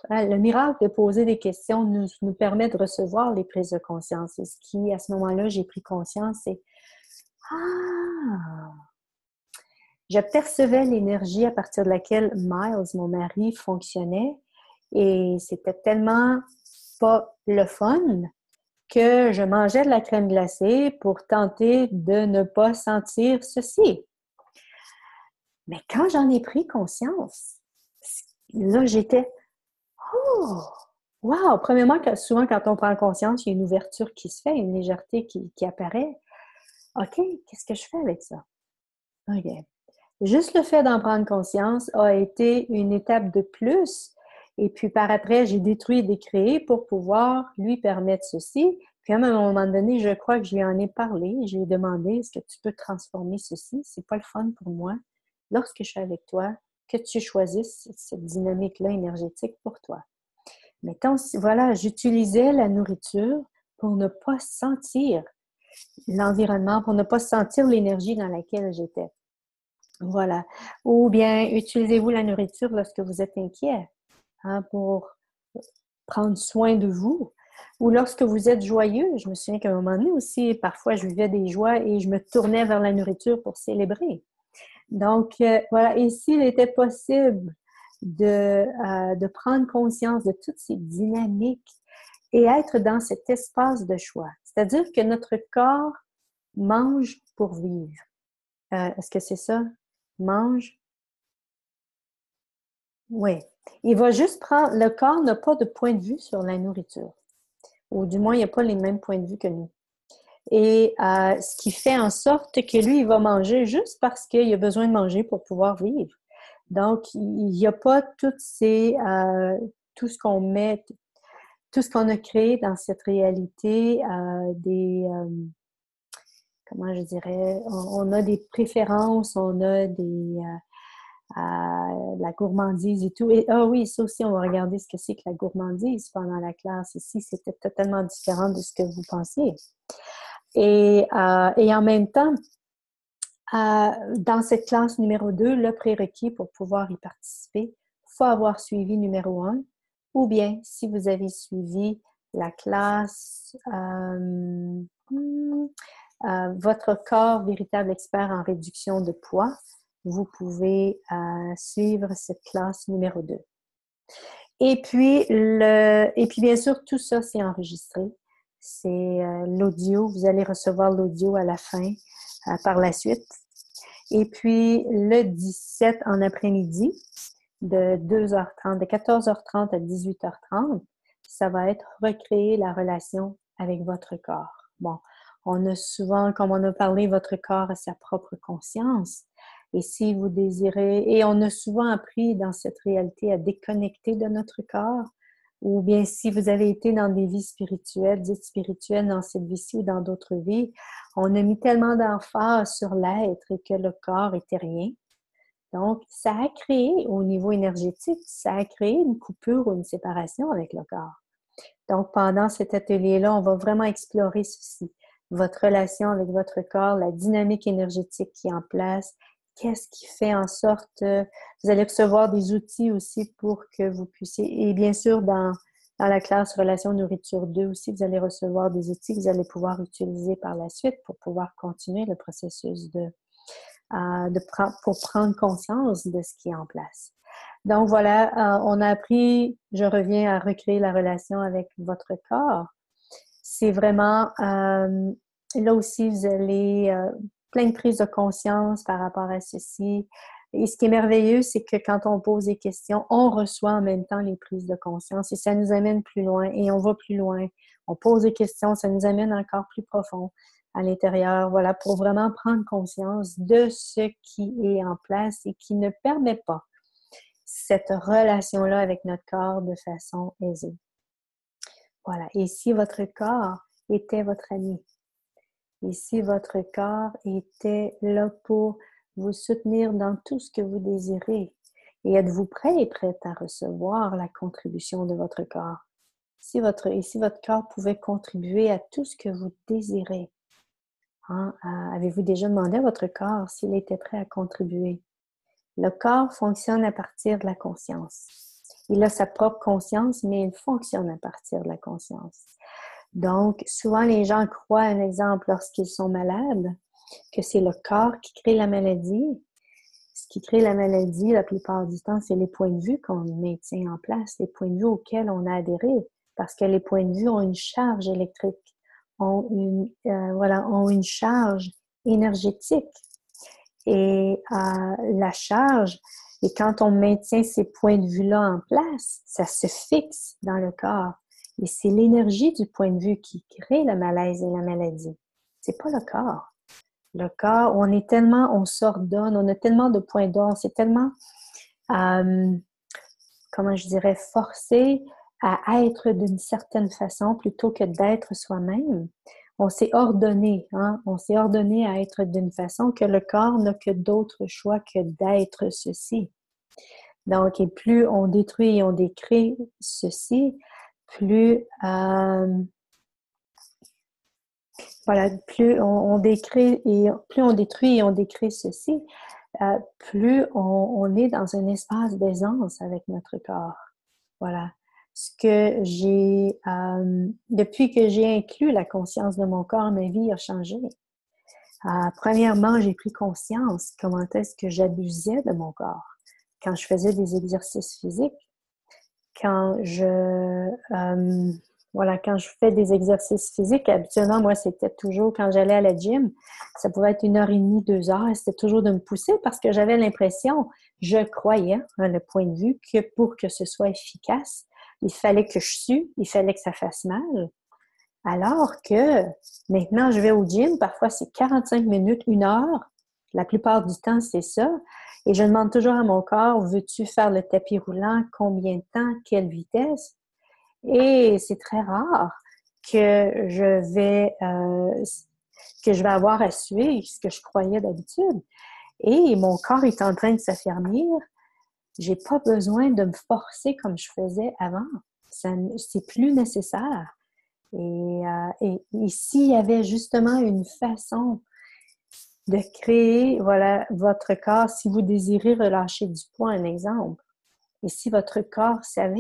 le miracle de poser des questions nous permet de recevoir les prises de conscience. Et ce qui, à ce moment-là, j'ai pris conscience, c'est « Ah! » Je percevais l'énergie à partir de laquelle Miles, mon mari, fonctionnait. Et c'était tellement pas le fun que je mangeais de la crème glacée pour tenter de ne pas sentir ceci. Mais quand j'en ai pris conscience, là, j'étais « Oh! Wow! » Premièrement, souvent, quand on prend conscience, il y a une ouverture qui se fait, une légèreté qui apparaît. OK, qu'est-ce que je fais avec ça? OK. Juste le fait d'en prendre conscience a été une étape de plus. Et puis, par après, j'ai détruit et décréé pour pouvoir lui permettre ceci. Puis, à un moment donné, je crois que je lui en ai parlé. Je lui ai demandé, est-ce que tu peux transformer ceci? C'est pas le fun pour moi. Lorsque je suis avec toi, que tu choisisses cette dynamique-là énergétique pour toi. Mettons, voilà, j'utilisais la nourriture pour ne pas sentir l'environnement, pour ne pas sentir l'énergie dans laquelle j'étais. Voilà. Ou bien, utilisez-vous la nourriture lorsque vous êtes inquiet, pour prendre soin de vous. Ou lorsque vous êtes joyeux. Je me souviens qu'à un moment donné aussi, parfois, je vivais des joies et je me tournais vers la nourriture pour célébrer. Donc, voilà. Et s'il était possible de prendre conscience de toutes ces dynamiques et être dans cet espace de choix. C'est-à-dire que notre corps mange pour vivre. Est-ce que c'est ça? Mange? Oui. Il va juste prendre... Le corps n'a pas de point de vue sur la nourriture. Ou du moins, il n'a pas les mêmes points de vue que nous. Et ce qui fait en sorte que lui, il va manger juste parce qu'il a besoin de manger pour pouvoir vivre. Donc, il n'y a pas tout ce qu'on met, tout ce qu'on a créé dans cette réalité, comment je dirais, on a des préférences, on a la gourmandise et tout. Et oui, ça aussi, on va regarder ce que c'est que la gourmandise pendant la classe. Ici, c'était totalement différent de ce que vous pensiez. Et en même temps, dans cette classe numéro 2, le prérequis pour pouvoir y participer, il faut avoir suivi numéro 1, ou bien si vous avez suivi la classe votre corps véritable expert en réduction de poids, vous pouvez suivre cette classe numéro 2. Et puis, bien sûr, tout ça, c'est enregistré. C'est l'audio. Vous allez recevoir l'audio à la fin, par la suite. Et puis, le 17 en après-midi, de 2h30, de 14h30 à 18h30, ça va être recréer la relation avec votre corps. Bon, on a souvent, comme on a parlé, votre corps a sa propre conscience. Et si vous désirez, et on a souvent appris dans cette réalité à déconnecter de notre corps, ou bien si vous avez été dans des vies spirituelles, dites spirituelles dans cette vie-ci ou dans d'autres vies, on a mis tellement d'emphase sur l'être et que le corps était rien. Donc, ça a créé au niveau énergétique, ça a créé une coupure ou une séparation avec le corps. Donc, pendant cet atelier-là, on va vraiment explorer ceci, votre relation avec votre corps, la dynamique énergétique qui est en place, qu'est-ce qui fait en sorte, vous allez recevoir des outils aussi pour que vous puissiez, et bien sûr, dans la classe Relation Nourriture 2 aussi, vous allez recevoir des outils que vous allez pouvoir utiliser par la suite pour pouvoir continuer le processus pour prendre conscience de ce qui est en place. Donc voilà, on a appris, je reviens à recréer la relation avec votre corps. C'est vraiment, là aussi, vous allez plein de prises de conscience par rapport à ceci. Et ce qui est merveilleux, c'est que quand on pose des questions, on reçoit en même temps les prises de conscience et ça nous amène plus loin et on va plus loin. On pose des questions, ça nous amène encore plus profond à l'intérieur, voilà, pour vraiment prendre conscience de ce qui est en place et qui ne permet pas cette relation-là avec notre corps de façon aisée. Voilà. Et si votre corps était votre ami, et si votre corps était là pour vous soutenir dans tout ce que vous désirez, et êtes-vous prêt et prête à recevoir la contribution de votre corps? Si votre corps pouvait contribuer à tout ce que vous désirez, hein, avez-vous déjà demandé à votre corps s'il était prêt à contribuer? Le corps fonctionne à partir de la conscience. Il a sa propre conscience, mais il fonctionne à partir de la conscience. Donc, souvent, les gens croient, un exemple, lorsqu'ils sont malades, que c'est le corps qui crée la maladie. Ce qui crée la maladie, la plupart du temps, c'est les points de vue qu'on maintient en place, les points de vue auxquels on a adhéré, parce que les points de vue ont une charge électrique, ont une charge énergétique. Et la charge, et quand on maintient ces points de vue-là en place, ça se fixe dans le corps. Et c'est l'énergie du point de vue qui crée le malaise et la maladie. C'est pas le corps. Le corps, on s'ordonne, on a tellement de points d'ordre, c'est tellement, comment je dirais, forcé à être d'une certaine façon plutôt que d'être soi-même. On s'est ordonné, hein? On s'est ordonné à être d'une façon que le corps n'a que d'autres choix que d'être ceci. Donc, et plus on détruit et on décrit ceci, plus plus on décrit et plus on détruit et on décrit ceci, plus on est dans un espace d'aisance avec notre corps. Voilà. Ce que depuis que j'ai inclus la conscience de mon corps, ma vie a changé. Premièrement, j'ai pris conscience comment est-ce que j'abusais de mon corps quand je faisais des exercices physiques, quand je fais des exercices physiques. Habituellement, moi, c'était toujours quand j'allais à la gym, ça pouvait être 1h30, 2 heures, c'était toujours de me pousser parce que j'avais l'impression, je croyais, le point de vue, que pour que ce soit efficace, il fallait que je sue, il fallait que ça fasse mal. Alors que maintenant, je vais au gym, parfois c'est 45 minutes, 1 heure. La plupart du temps, c'est ça. Et je demande toujours à mon corps, veux-tu faire le tapis roulant? Combien de temps? Quelle vitesse? Et c'est très rare que je vais avoir à suivre ce que je croyais d'habitude. Et mon corps est en train de s'affermir. J'ai pas besoin de me forcer comme je faisais avant. C'est plus nécessaire. Et s'il y avait justement une façon de créer, voilà, votre corps, si vous désirez relâcher du poids, un exemple, et si votre corps savait,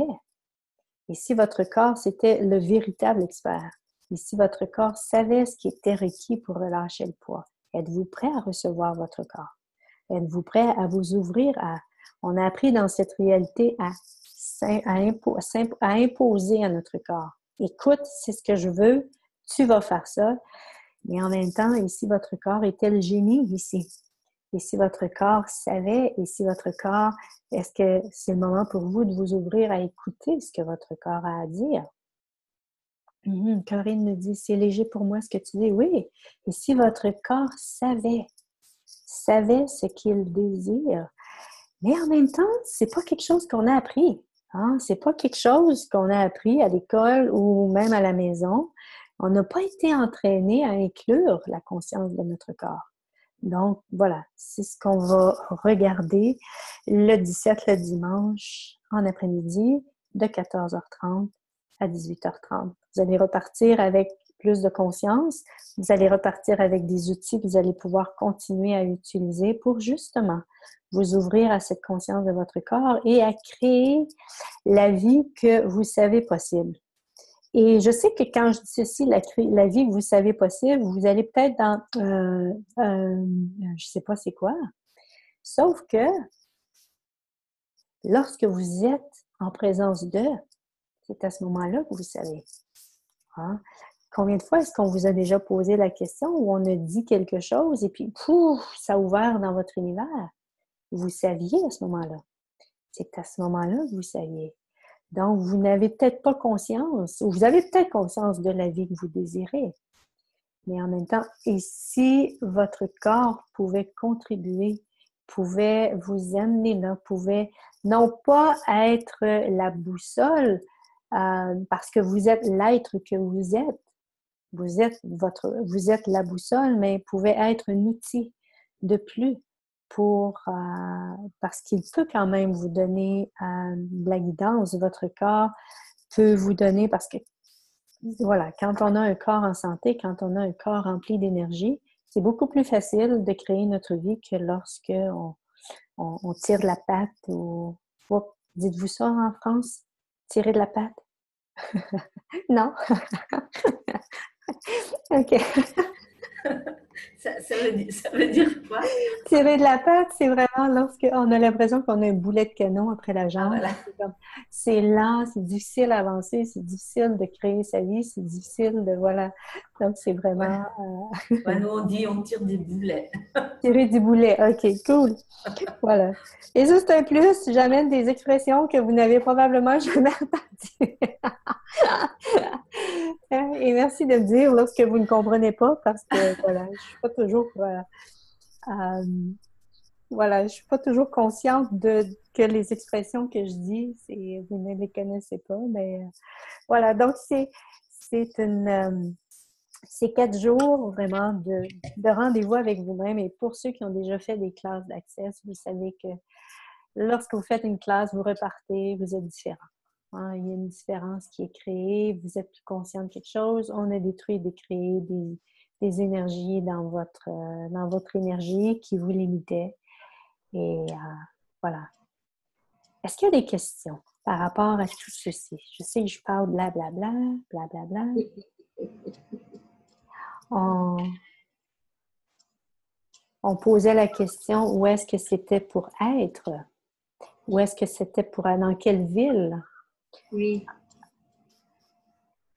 et si votre corps, c'était le véritable expert, et si votre corps savait ce qui était requis pour relâcher le poids, êtes-vous prêt à recevoir votre corps? Êtes-vous prêt à vous ouvrir on a appris dans cette réalité à à imposer à notre corps. Écoute, c'est ce que je veux, tu vas faire ça. Mais en même temps, ici, votre corps était le génie ici. Et si votre corps savait, et si votre corps, est-ce que c'est le moment pour vous de vous ouvrir à écouter ce que votre corps a à dire? Corinne me dit, c'est léger pour moi ce que tu dis. Oui, et si votre corps savait ce qu'il désire, mais en même temps, c'est pas quelque chose qu'on a appris. Hein? C'est pas quelque chose qu'on a appris à l'école ou même à la maison. On n'a pas été entraîné à inclure la conscience de notre corps. Donc, voilà, c'est ce qu'on va regarder le 17, le dimanche, en après-midi, de 14h30 à 18h30. Vous allez repartir avec plus de conscience. Vous allez repartir avec des outils que vous allez pouvoir continuer à utiliser pour justement vous ouvrir à cette conscience de votre corps et à créer la vie que vous savez possible. Et je sais que quand je dis ceci, la vie que vous savez possible, vous allez peut-être dans, je sais pas c'est quoi, sauf que lorsque vous êtes en présence de, c'est à ce moment-là que vous savez. Hein? Combien de fois est-ce qu'on vous a déjà posé la question où on a dit quelque chose et puis, pouf, ça a ouvert dans votre univers? Vous saviez à ce moment-là. C'est à ce moment-là que vous saviez. Donc, vous n'avez peut-être pas conscience, ou vous avez peut-être conscience de la vie que vous désirez. Mais en même temps, et si votre corps pouvait contribuer, pouvait vous amener là, pouvait non pas être la boussole, parce que vous êtes l'être que vous êtes. Vous êtes la boussole, mais pouvait être un outil de plus parce qu'il peut quand même vous donner de la guidance. Votre corps peut vous donner, parce que voilà, quand on a un corps en santé, quand on a un corps rempli d'énergie, c'est beaucoup plus facile de créer notre vie que lorsque on tire de la patte ou... Oh, dites-vous ça en France? Tirer de la patte? Non? OK. Ça veut dire quoi? Tirer de la patte, c'est vraiment lorsqu'on a l'impression qu'on a un boulet de canon après la jambe. Ah, voilà. C'est lent, c'est difficile à avancer, c'est difficile de créer sa vie, c'est difficile de... Voilà. Donc, c'est vraiment... Ouais, nous, on dit on tire des boulets. Tirer du boulet. OK, cool. Voilà. Et ça, c'est un plus. J'amène des expressions que vous n'avez probablement jamais entendues. Et merci de me dire lorsque vous ne comprenez pas, parce que, voilà, je suis pas toujours... voilà, je suis pas toujours consciente que les expressions que je dis, vous ne les connaissez pas, mais voilà. Donc, c'est 4 jours vraiment de rendez-vous avec vous-même. Et pour ceux qui ont déjà fait des classes d'Access, vous savez que lorsque vous faites une classe, vous repartez, vous êtes différent. Hein? Il y a une différence qui est créée, vous êtes plus conscient de quelque chose. On a détruit et décréé des énergies dans votre énergie qui vous limitaient. Et voilà. Est-ce qu'il y a des questions par rapport à tout ceci? Je sais que je parle blablabla, blablabla. On posait la question, où est-ce que c'était pour être? Où est-ce que c'était pour aller? Dans quelle ville? Oui.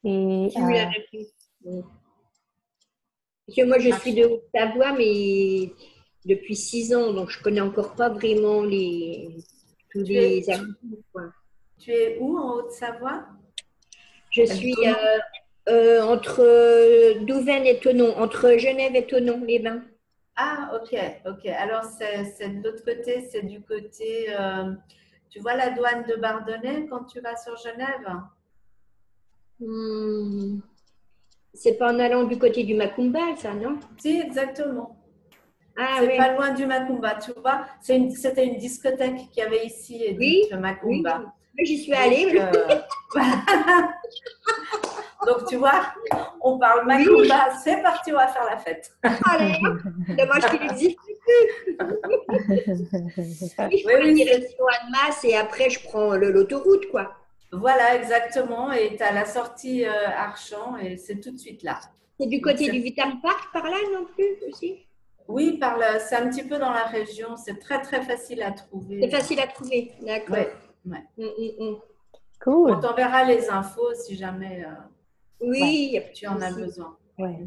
Et, tu lui as répondu. Oui. Parce que moi, je suis de Haute-Savoie, mais depuis 6 ans, donc je connais encore pas vraiment tous les amis. Tu es où en Haute-Savoie? Je suis entre Douvaine et Thonon, entre Genève et Thonon, les Bains. Ah, ok. Alors, c'est de l'autre côté, c'est du côté… tu vois la douane de Bardonnay quand tu vas sur Genève? C'est pas en allant du côté du Macumba, ça, non? Si, exactement. Ah, c'est oui. pas loin du Macumba, tu vois. C'était une discothèque qu'il y avait ici, Edith, le Macumba. Oui, j'y suis allée. Donc, tu vois, on parle Macumba, c'est parti, on va faire la fête. Allez, dommage qu'il existe plus. Je prends la direction Annemasse et après, je prends l'autoroute, quoi. Voilà, exactement. Et tu as la sortie Archamps et c'est tout de suite là. C'est du côté du Vitam Park, par là non plus aussi? Oui, c'est un petit peu dans la région. C'est très, très facile à trouver. C'est facile à trouver, d'accord. Ouais. Cool. On t'enverra les infos si jamais Oui, il y a pas de tu en as souci. besoin. Ouais.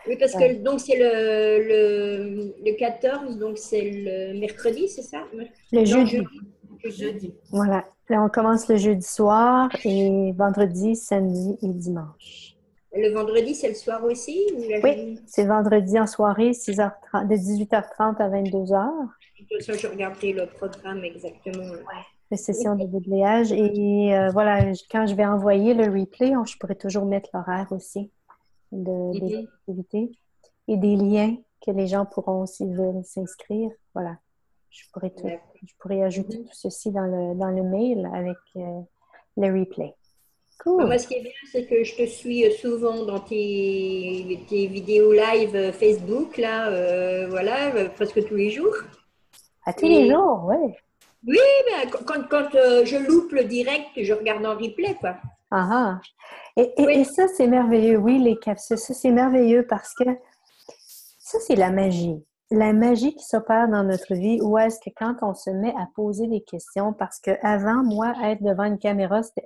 Oui, parce Ouais. que donc c'est le 14, donc c'est le mercredi, c'est ça? Le Non, jeudi. Jeudi. Voilà. Là, on commence le jeudi soir et vendredi, samedi et dimanche. Le vendredi, c'est le soir aussi ou la Oui, journée? c'est vendredi en soirée, 6h30, de 18h30 à 22h. De toute façon, je regardais le programme exactement. La session de déblayage. Et voilà, quand je vais envoyer le replay, je pourrais toujours mettre l'horaire aussi des Mhm. activités et des liens que les gens pourront, s'ils veulent s'inscrire. Voilà. D'accord. Je pourrais ajouter Mhm. tout ceci dans le mail avec le replay. Bah, Cool. moi, ce qui est bien, c'est que je te suis souvent dans tes vidéos live Facebook, là, voilà, presque tous les jours. À tous les Et jours, oui. oui, ben, quand je loupe le direct, je regarde en replay, quoi. Ah ah. Et Oui. ça, c'est merveilleux. Oui, les capsules, ça, c'est merveilleux parce que ça, c'est la magie. La magie qui s'opère dans notre vie, où est-ce que quand on se met à poser des questions, parce que avant, moi, être devant une caméra, c'était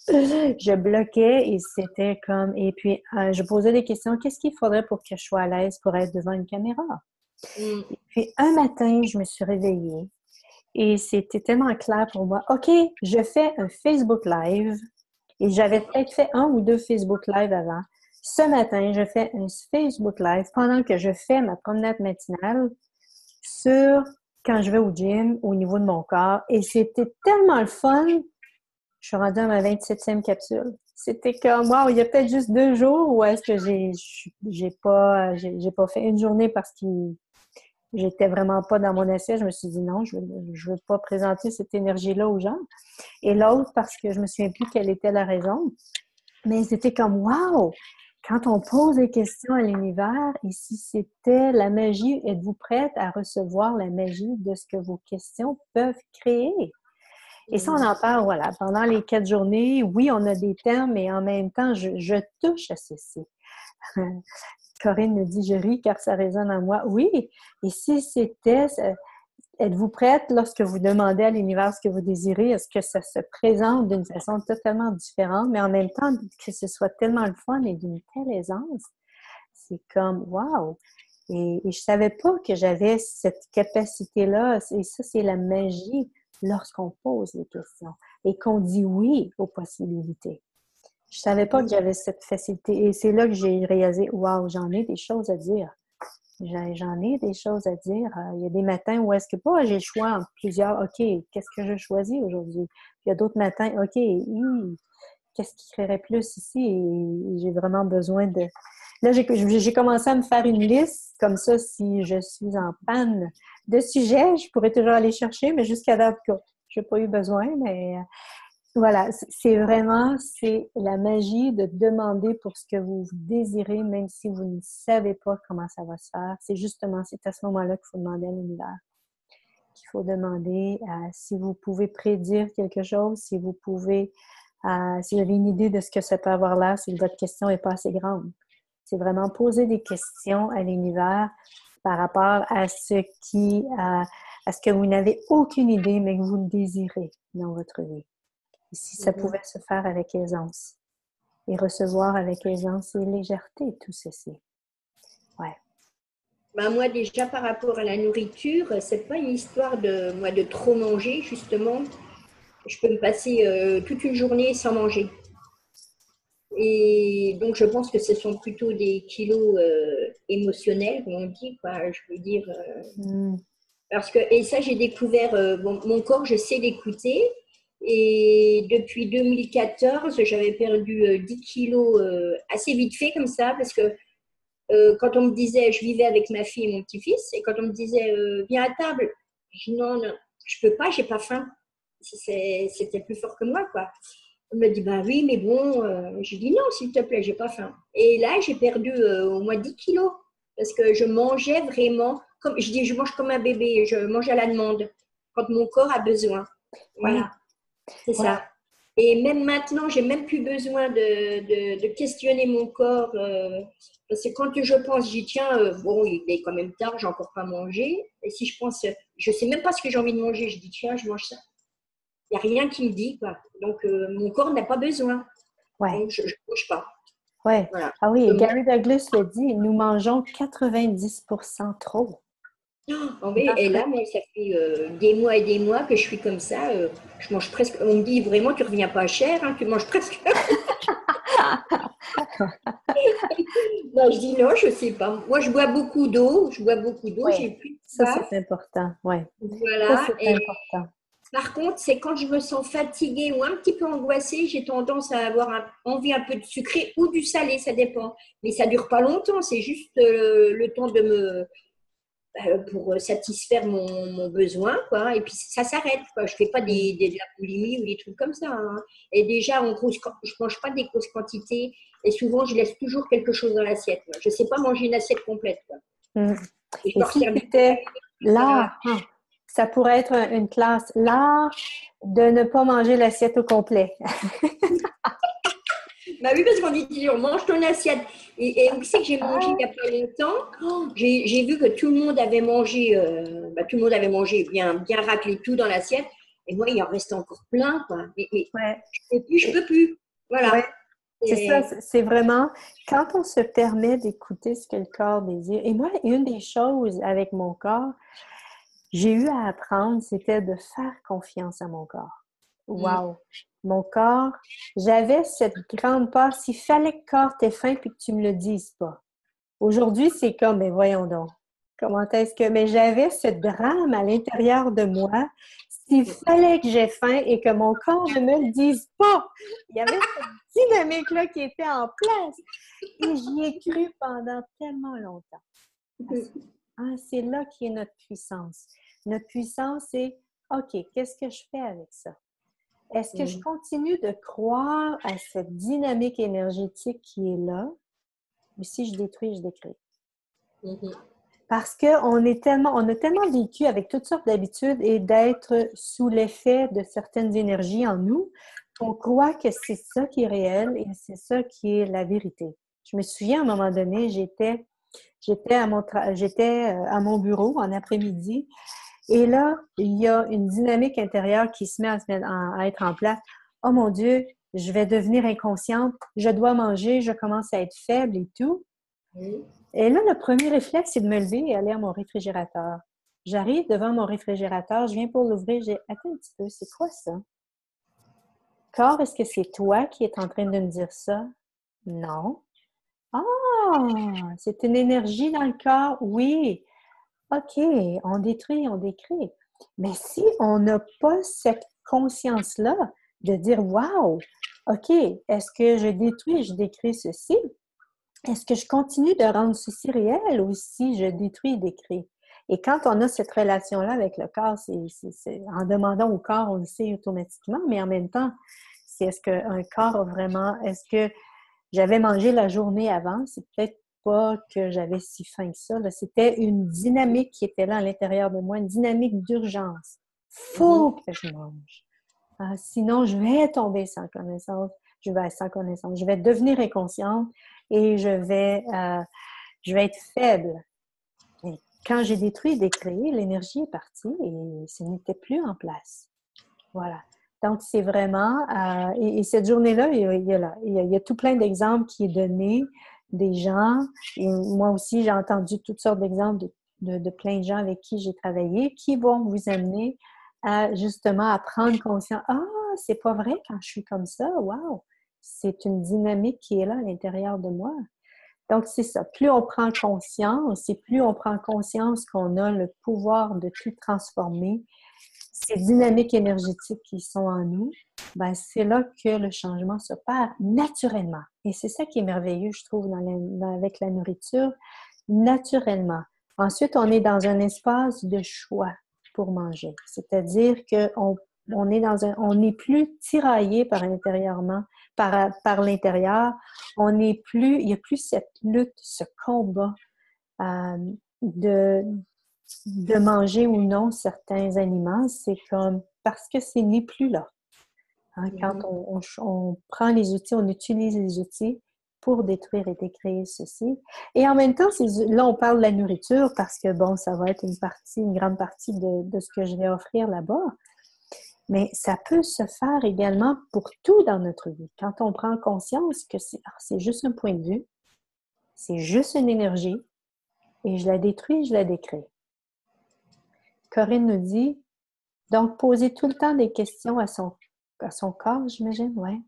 je bloquais et c'était comme, et puis je posais des questions, qu'est-ce qu'il faudrait pour que je sois à l'aise pour être devant une caméra? Mm. Et puis un matin, je me suis réveillée et c'était tellement clair pour moi. OK, je fais un Facebook Live et j'avais peut-être fait un ou deux Facebook Live avant. Ce matin, je fais un Facebook Live pendant que je fais ma promenade matinale sur quand je vais au gym au niveau de mon corps et c'était tellement le fun. Je suis rendue à ma 27e capsule. C'était comme, wow, il y a peut-être juste 2 jours où est-ce que j'ai pas fait une journée parce que j'étais vraiment pas dans mon essai. Je me suis dit non, je veux pas présenter cette énergie-là aux gens. Et l'autre parce que je me souviens plus quelle était la raison. Mais c'était comme, wow, quand on pose des questions à l'univers, et si c'était la magie, êtes-vous prête à recevoir la magie de ce que vos questions peuvent créer? Et ça, on en parle, voilà, pendant les 4 journées. Oui, on a des thèmes, mais en même temps, je touche à ceci. Corinne me dit, je ris car ça résonne en moi. Oui, et si c'était, êtes-vous prête lorsque vous demandez à l'univers ce que vous désirez, est-ce que ça se présente d'une façon totalement différente, mais en même temps, que ce soit tellement le fun et d'une telle aisance? C'est comme, wow! Et je savais pas que j'avais cette capacité-là. Et ça, c'est la magie lorsqu'on pose des questions et qu'on dit oui aux possibilités. Je savais pas que j'avais cette facilité. Et c'est là que j'ai réalisé, wow, j'en ai des choses à dire. J'en ai des choses à dire. Il y a des matins où est-ce que pas j'ai le choix entre plusieurs. OK, qu'est-ce que je choisis aujourd'hui? Puis il y a d'autres matins, OK, qu'est-ce qui créerait plus ici? Et j'ai vraiment besoin de... Là, j'ai commencé à me faire une liste. Comme ça, si je suis en panne de sujets, je pourrais toujours aller chercher, mais jusqu'à date, je n'ai pas eu besoin. Mais voilà, c'est la magie de demander pour ce que vous désirez, même si vous ne savez pas comment ça va se faire. C'est à ce moment-là qu'il faut demander à l'univers. Qu'il faut demander si vous pouvez prédire quelque chose, si vous avez une idée de ce que ça peut avoir l'air, si votre question n'est pas assez grande. C'est vraiment poser des questions à l'univers par rapport à ce que vous n'avez aucune idée, mais que vous le désirez dans votre vie. Et si ça pouvait se faire avec aisance et recevoir avec aisance et légèreté tout ceci. Ouais. Ben moi, déjà, par rapport à la nourriture, c'est pas une histoire de trop manger, justement. Je peux me passer toute une journée sans manger. Et donc, je pense que ce sont plutôt des kilos émotionnels, comme on dit, quoi. Je veux dire. Parce que, et ça, j'ai découvert, mon corps, je sais l'écouter. Et depuis 2014, j'avais perdu 10 kilos assez vite fait, comme ça, parce que quand on me disait, je vivais avec ma fille et mon petit-fils, et quand on me disait, viens à table, je dis non, non, je peux pas, j'ai pas faim. C'était plus fort que moi, quoi. On me dit, bah oui, mais bon, je dis non, s'il te plaît, j'ai pas faim. Et là, j'ai perdu au moins 10 kilos, parce que je mangeais vraiment, comme je dis, je mange comme un bébé, je mange à la demande, quand mon corps a besoin. Voilà, c'est ça. Et même maintenant, j'ai même plus besoin de questionner mon corps. Parce que quand je pense, je dis tiens, bon, il est quand même tard, j'ai encore pas mangé. Et si je pense, je sais même pas ce que j'ai envie de manger, je dis tiens, je mange ça. Il n'y a rien qui me dit, quoi. Donc, mon corps n'a pas besoin. Ouais. Donc, je ne mange pas. Ouais. Voilà. Ah oui, Gary Douglas le dit, nous mangeons 90% trop. Oh, oui, et là, moi, ça fait des mois et des mois que je suis comme ça. Je mange presque. On me dit vraiment, tu ne reviens pas cher, hein, tu manges presque. Non, je dis non, je ne sais pas. Moi, je bois beaucoup d'eau. Ouais. J'ai plus de Ça, soif. c'est important. Ouais. Voilà. Ça, c'est important. Par contre, c'est quand je me sens fatiguée ou un petit peu angoissée, j'ai tendance à avoir envie un peu de sucré ou du salé, ça dépend. Mais ça ne dure pas longtemps, c'est juste le temps de pour satisfaire mon besoin, quoi. Et puis ça s'arrête, quoi. Je ne fais pas de la boulimie ou des trucs comme ça, hein. Et déjà, je ne mange pas des grosses quantités et souvent, je laisse toujours quelque chose dans l'assiette. Je ne sais pas manger une assiette complète, quoi. Et si c'était l'art, ça pourrait être une classe, l'art de ne pas manger l'assiette au complet. Bah oui, parce qu'on dit toujours, mange ton assiette. Et on sait que j'ai mangé il n'y a pas longtemps. J'ai vu que tout le monde avait mangé, bien raclé tout dans l'assiette. Et moi, il en reste encore plein, quoi. Ouais. Je peux plus. Voilà. Ouais. C'est ça, c'est vraiment quand on se permet d'écouter ce que le corps désire. Et moi, une des choses avec mon corps, j'ai eu à apprendre, c'était de faire confiance à mon corps. Wow! Mon corps, j'avais cette grande peur. S'il fallait que le corps t'ait faim puis que tu me le dises pas. Aujourd'hui, c'est comme, mais voyons donc. Comment est-ce que... Mais j'avais ce drame à l'intérieur de moi. S'il fallait que j'ai faim et que mon corps ne me le dise pas. Il y avait cette dynamique-là qui était en place. Et j'y ai cru pendant tellement longtemps. C'est là qui est notre puissance. Notre puissance, c'est, OK, qu'est-ce que je fais avec ça? Est-ce que je continue de croire à cette dynamique énergétique qui est là? Ou si je détruis, je décrète. Parce qu'on a tellement vécu avec toutes sortes d'habitudes et d'être sous l'effet de certaines énergies en nous qu'on croit que c'est ça qui est réel et c'est ça qui est la vérité. Je me souviens, à un moment donné, j'étais à mon bureau en après-midi et là, il y a une dynamique intérieure qui se met à être en place. Oh mon Dieu, je vais devenir inconsciente, je dois manger, je commence à être faible et tout. Et là, le premier réflexe, c'est de me lever et aller à mon réfrigérateur. J'arrive devant mon réfrigérateur, je viens pour l'ouvrir, j'ai attends un petit peu, c'est quoi ça? Corps, est-ce que c'est toi qui es en train de me dire ça? Non. Ah, c'est une énergie dans le corps? Oui. OK, on détruit, on décrit. Mais si on n'a pas cette conscience-là de dire, wow, OK, est-ce que je détruis, je décris ceci? Est-ce que je continue de rendre ceci réel ou si je détruis et décris? Et quand on a cette relation-là avec le corps, c'est en demandant au corps, on le sait automatiquement, mais en même temps, c'est est-ce qu'un corps a vraiment, est-ce que j'avais mangé la journée avant? C'est peut-être pas que j'avais si faim que ça. C'était une dynamique qui était là à l'intérieur de moi, une dynamique d'urgence. Faut que je mange. Sinon, je vais tomber sans connaissance. Je vais devenir inconsciente et je vais être faible. Et quand j'ai détruit et décréé, l'énergie est partie et ce n'était plus en place. Voilà. Donc, c'est vraiment... et cette journée-là, il y a tout plein d'exemples qui est donné des gens. Et moi aussi, j'ai entendu toutes sortes d'exemples de plein de gens avec qui j'ai travaillé qui vont vous amener justement à prendre conscience. Ah, c'est pas vrai quand je suis comme ça. Wow! C'est une dynamique qui est là à l'intérieur de moi. Donc, c'est ça. Plus on prend conscience et plus on prend conscience qu'on a le pouvoir de tout transformer, ces dynamiques énergétiques qui sont en nous, ben c'est là que le changement s'opère naturellement. Et c'est ça qui est merveilleux, je trouve, avec la nourriture, naturellement. Ensuite, on est dans un espace de choix pour manger. C'est-à-dire qu'on on n'est plus tiraillé par l'intérieurement, par l'intérieur. Il n'y a plus cette lutte, ce combat de manger ou non certains aliments. C'est comme parce que c'est n'est plus là. Quand on prend les outils, on utilise les outils pour détruire et décréer ceci. Et en même temps, là, on parle de la nourriture parce que, bon, ça va être une grande partie de ce que je vais offrir là-bas. Mais ça peut se faire également pour tout dans notre vie. Quand on prend conscience que c'est juste un point de vue, c'est juste une énergie, et je la détruis, je la décrée. Corinne nous dit, donc poser tout le temps des questions à son corps, j'imagine, oui.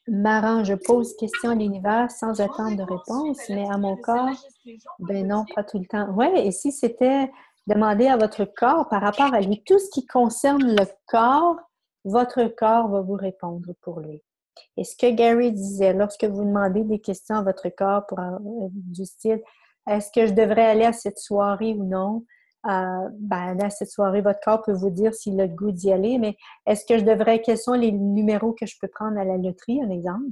Marrant, je pose question à l'univers sans attendre de réponse, mais à mon corps, ben non, pas tout le temps. Oui, et si c'était demander à votre corps par rapport à lui, tout ce qui concerne le corps, votre corps va vous répondre pour lui. Et ce que Gary disait, lorsque vous demandez des questions à votre corps du style, est-ce que je devrais aller à cette soirée ou non? Aller à cette soirée, votre corps peut vous dire s'il a le goût d'y aller, mais est-ce que je devrais, quels sont les numéros que je peux prendre à la loterie, un exemple?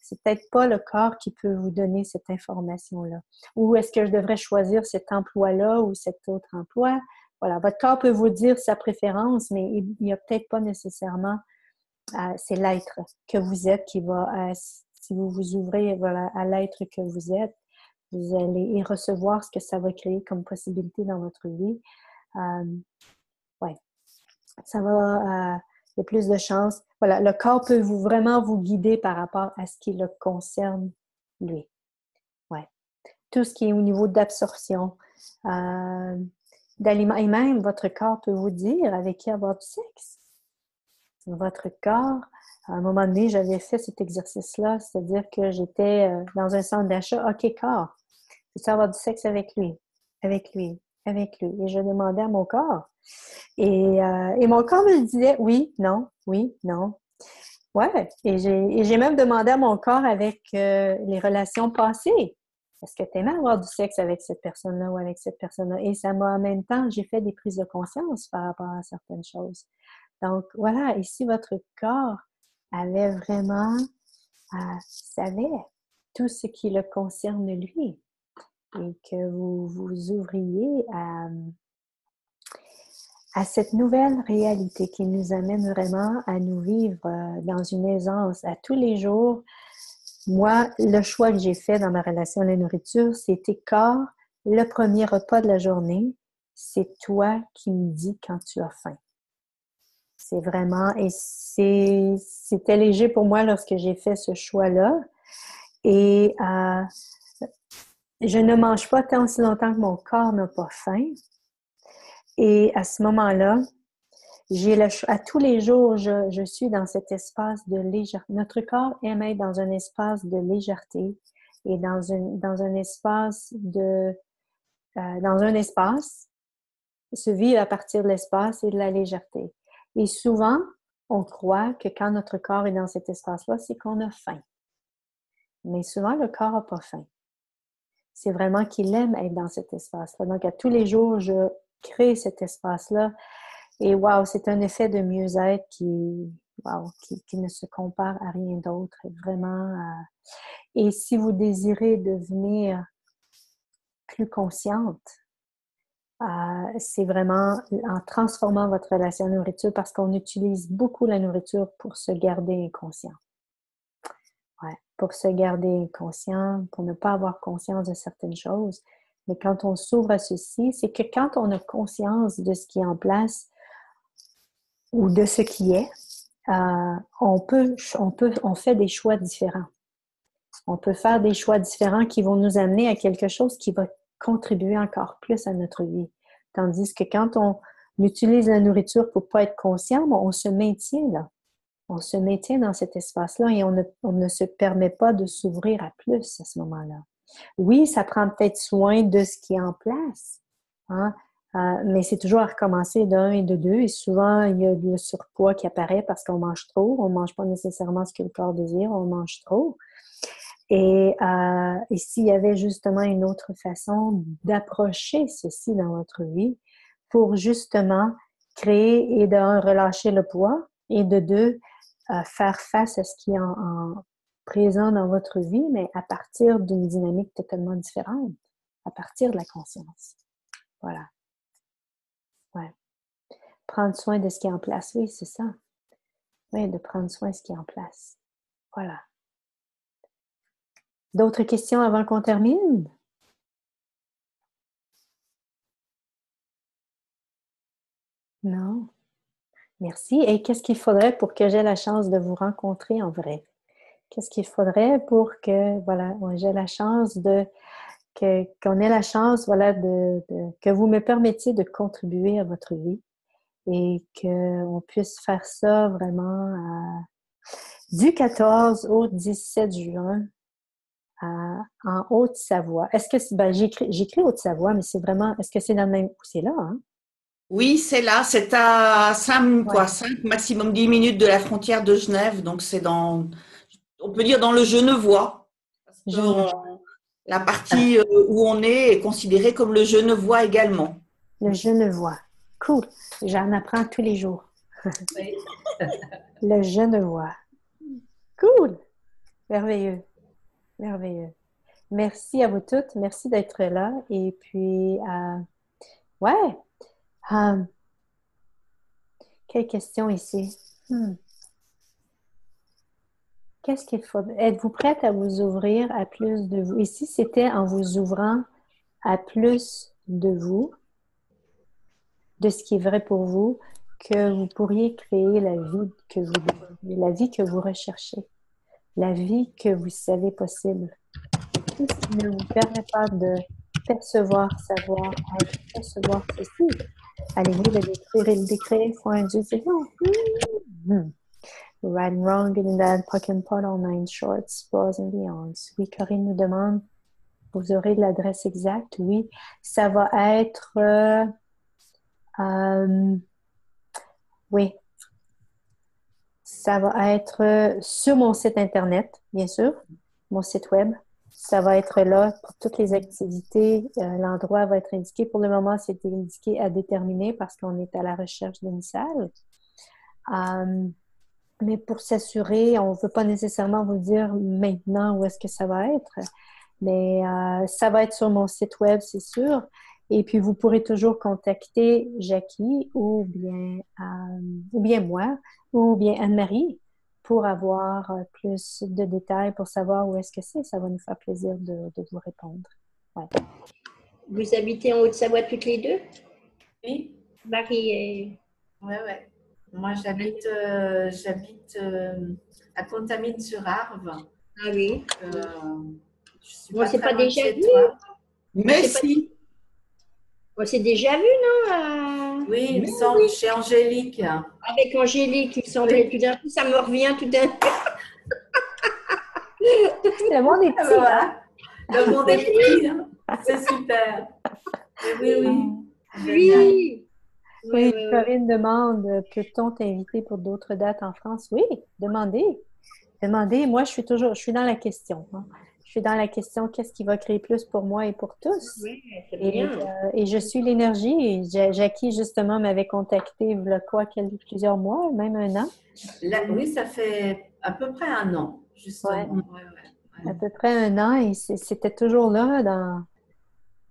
C'est peut-être pas le corps qui peut vous donner cette information-là. Ou est-ce que je devrais choisir cet emploi-là ou cet autre emploi? Voilà, votre corps peut vous dire sa préférence, mais il n'y a peut-être pas nécessairement c'est l'être que vous êtes qui va, si vous vous ouvrez voilà, à l'être que vous êtes, vous allez y recevoir ce que ça va créer comme possibilité dans votre vie. Ouais, ça va, il y a plus de chances. Voilà, le corps peut vraiment vous guider par rapport à ce qui le concerne, lui. Ouais. Tout ce qui est au niveau d'absorption, d'aliments, et même votre corps peut vous dire avec qui avoir du sexe. Votre corps, à un moment donné, j'avais fait cet exercice-là, c'est-à-dire que j'étais dans un centre d'achat, OK, corps, peux-tu avoir du sexe avec lui, avec lui, avec lui? Et je demandais à mon corps. Et mon corps me disait oui, non, oui, non. Ouais, et j'ai même demandé à mon corps avec les relations passées. Est-ce que tu aimais avoir du sexe avec cette personne-là ou avec cette personne-là? Et ça m'a en même temps, j'ai fait des prises de conscience par rapport à certaines choses. Donc, voilà, ici, votre corps avait vraiment, savait tout ce qui le concerne lui et que vous vous ouvriez à cette nouvelle réalité qui nous amène vraiment à nous vivre dans une aisance à tous les jours. Moi, le choix que j'ai fait dans ma relation à la nourriture, c'était corps, le premier repas de la journée, c'est toi qui me dis quand tu as faim. C'est vraiment, et c'était léger pour moi lorsque j'ai fait ce choix-là. Et je ne mange pas tant si longtemps que mon corps n'a pas faim. Et à ce moment-là, à tous les jours, je suis dans cet espace de légèreté. Notre corps aime être dans un espace de légèreté et dans un espace se vivre à partir de l'espace et de la légèreté. Et souvent, on croit que quand notre corps est dans cet espace-là, c'est qu'on a faim. Mais souvent, le corps n'a pas faim. C'est vraiment qu'il aime être dans cet espace-là. Donc, à tous les jours, je crée cet espace-là. Et wow, c'est un effet de mieux-être qui ne se compare à rien d'autre. Vraiment. Et si vous désirez devenir plus consciente, c'est vraiment en transformant votre relation à la nourriture parce qu'on utilise beaucoup la nourriture pour se garder inconscient. Ouais, pour se garder inconscient, pour ne pas avoir conscience de certaines choses. Mais quand on s'ouvre à ceci, c'est que quand on a conscience de ce qui est en place ou de ce qui est, on fait des choix différents. On peut faire des choix différents qui vont nous amener à quelque chose qui va contribuer encore plus à notre vie. Tandis que quand on utilise la nourriture pour ne pas être conscient, on se maintient là. On se maintient dans cet espace-là et on ne se permet pas de s'ouvrir à plus à ce moment-là. Oui, ça prend peut-être soin de ce qui est en place, hein? Mais c'est toujours à recommencer d'un et de deux. Et souvent, il y a le surpoids qui apparaît parce qu'on mange trop. On ne mange pas nécessairement ce que le corps désire, on mange trop. Et s'il y avait justement une autre façon d'approcher ceci dans votre vie pour justement créer et d'un, relâcher le poids et de deux, faire face à ce qui est en présent dans votre vie, mais à partir d'une dynamique totalement différente, à partir de la conscience. Voilà. Ouais. Prendre soin de ce qui est en place, oui, c'est ça. Oui, de prendre soin de ce qui est en place. Voilà. D'autres questions avant qu'on termine? Non? Merci. Et qu'est-ce qu'il faudrait pour que j'aie la chance de vous rencontrer en vrai? Qu'est-ce qu'il faudrait pour que, voilà, j'ai la chance qu'on ait la chance, voilà, que vous me permettiez de contribuer à votre vie et qu'on puisse faire ça vraiment du 14 au 17 juin en Haute-Savoie. Est-ce que ben, j'écris Haute-Savoie, mais c'est vraiment, est-ce que c'est dans le même, c'est là, hein? Oui, c'est là, c'est à 5, Ouais. 5, maximum 10 minutes de la frontière de Genève, donc c'est on peut dire dans le Genevois, parce que la partie où on est considérée comme le Genevois également. Le Genevois. Cool. J'en apprends tous les jours. Oui. Le Genevois. Cool. Merveilleux. Merveilleux. Merci à vous toutes. Merci d'être là. Et puis, ouais. Quelle question ici? Qu'est-ce qu'il faut? Êtes-vous prête à vous ouvrir à plus de vous? Ici, c'était en vous ouvrant à plus de vous, de ce qui est vrai pour vous, que vous pourriez créer la vie que vous désirez, la vie que vous recherchez, la vie que vous savez possible. Tout ce qui ne vous permet pas de percevoir, savoir, être, percevoir ceci. Allez-vous le décrire et le décrire? Faut un Dieu, c'est bon. Right and wrong, good and bad, puck and pot, all nine shorts, bras and beyonds. Oui, Corinne nous demande, vous aurez l'adresse exacte? Oui, ça va être... oui, ça va être sur mon site Internet, bien sûr, mon site web. Ça va être là pour toutes les activités. L'endroit va être indiqué. Pour le moment, c'est indiqué à déterminer parce qu'on est à la recherche d'une salle. Mais pour s'assurer, on ne veut pas nécessairement vous dire maintenant où est-ce que ça va être. Mais ça va être sur mon site web, c'est sûr. Et puis, vous pourrez toujours contacter Jackie ou bien moi ou bien Anne-Marie pour avoir plus de détails, pour savoir où est-ce que c'est. Ça va nous faire plaisir de vous répondre. Ouais. Vous habitez en Haute-Savoie toutes les deux? Oui. Marie et... Oui. Moi, j'habite à Contamine-sur-Arve. Ah oui. Je suis pas très loin de déjà chez vu. toi. Mais si. On s'est déjà vu, non? Oui, il me semble, chez Angélique. Avec Angélique, il me semblait. Tout d'un coup, ça me revient tout d'un coup. Le monde est petit. Voilà. Le monde est petit. C'est super. Oui. Oui, Corinne demande, peut-on t'inviter pour d'autres dates en France? Oui, demandez. Moi, je suis dans la question. Hein. Je suis dans la question, qu'est-ce qui va créer plus pour moi et pour tous? Oui, c'est bien. Et je suis l'énergie. Jackie, justement, m'avait contacté il y a plusieurs mois, même un an. Là, oui, ça fait à peu près un an, justement. Ouais. À peu près un an, et c'était toujours là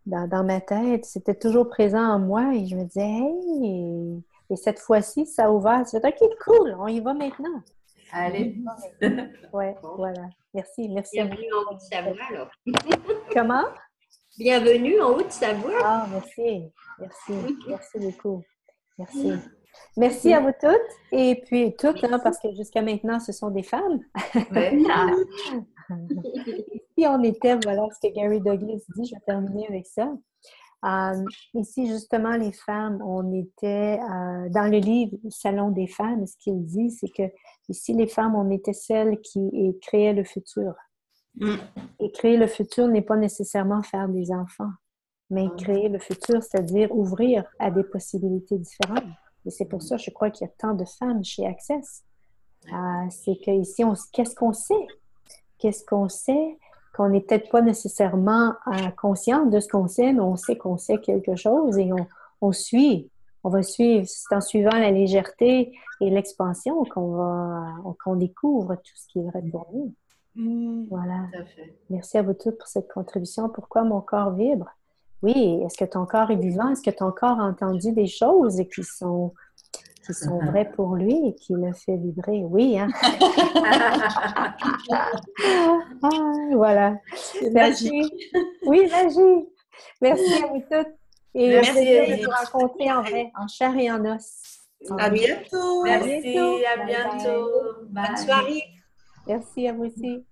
dans ma tête. C'était toujours présent en moi, et je me disais, hey! Et cette fois-ci, ça a ouvert. C'est OK, cool, on y va maintenant. Allez. Ouais, voilà. Merci à vous. Bienvenue en Haute-Savoie, alors. Comment? Bienvenue en Haute-Savoie. Ah, merci beaucoup. Merci à vous toutes, et puis toutes, hein, parce que jusqu'à maintenant, ce sont des femmes. Ouais. Ici, on était, voilà ce que Gary Douglas dit, je vais terminer avec ça. Ici, justement, les femmes, on était dans le livre Salon des femmes, ce qu'il dit, c'est que ici, les femmes, on était celles qui créaient le futur. Et créer le futur n'est pas nécessairement faire des enfants, mais créer le futur, c'est-à-dire ouvrir à des possibilités différentes. Et c'est pour ça, je crois qu'il y a tant de femmes chez Access. C'est qu'ici, qu'est-ce qu'on sait? Qu'est-ce qu'on sait? Qu'on n'est peut-être pas nécessairement conscient de ce qu'on sait, mais on sait qu'on sait quelque chose et on suit. On va suivre. C'est en suivant la légèreté et l'expansion qu'on découvre tout ce qui est vrai pour nous. Voilà. Tout à fait. Merci à vous toutes pour cette contribution. Pourquoi mon corps vibre? Oui, est-ce que ton corps est vivant? Est-ce que ton corps a entendu des choses qui sont vraies pour lui et qui le fait vibrer? Oui, hein? Voilà. Merci. Oui, magie. Merci à vous toutes. Et merci de vous rencontrer en vrai, en chair et en os. À bientôt. Merci, à Bye bientôt. Bye. Bonne soirée. Merci à vous aussi.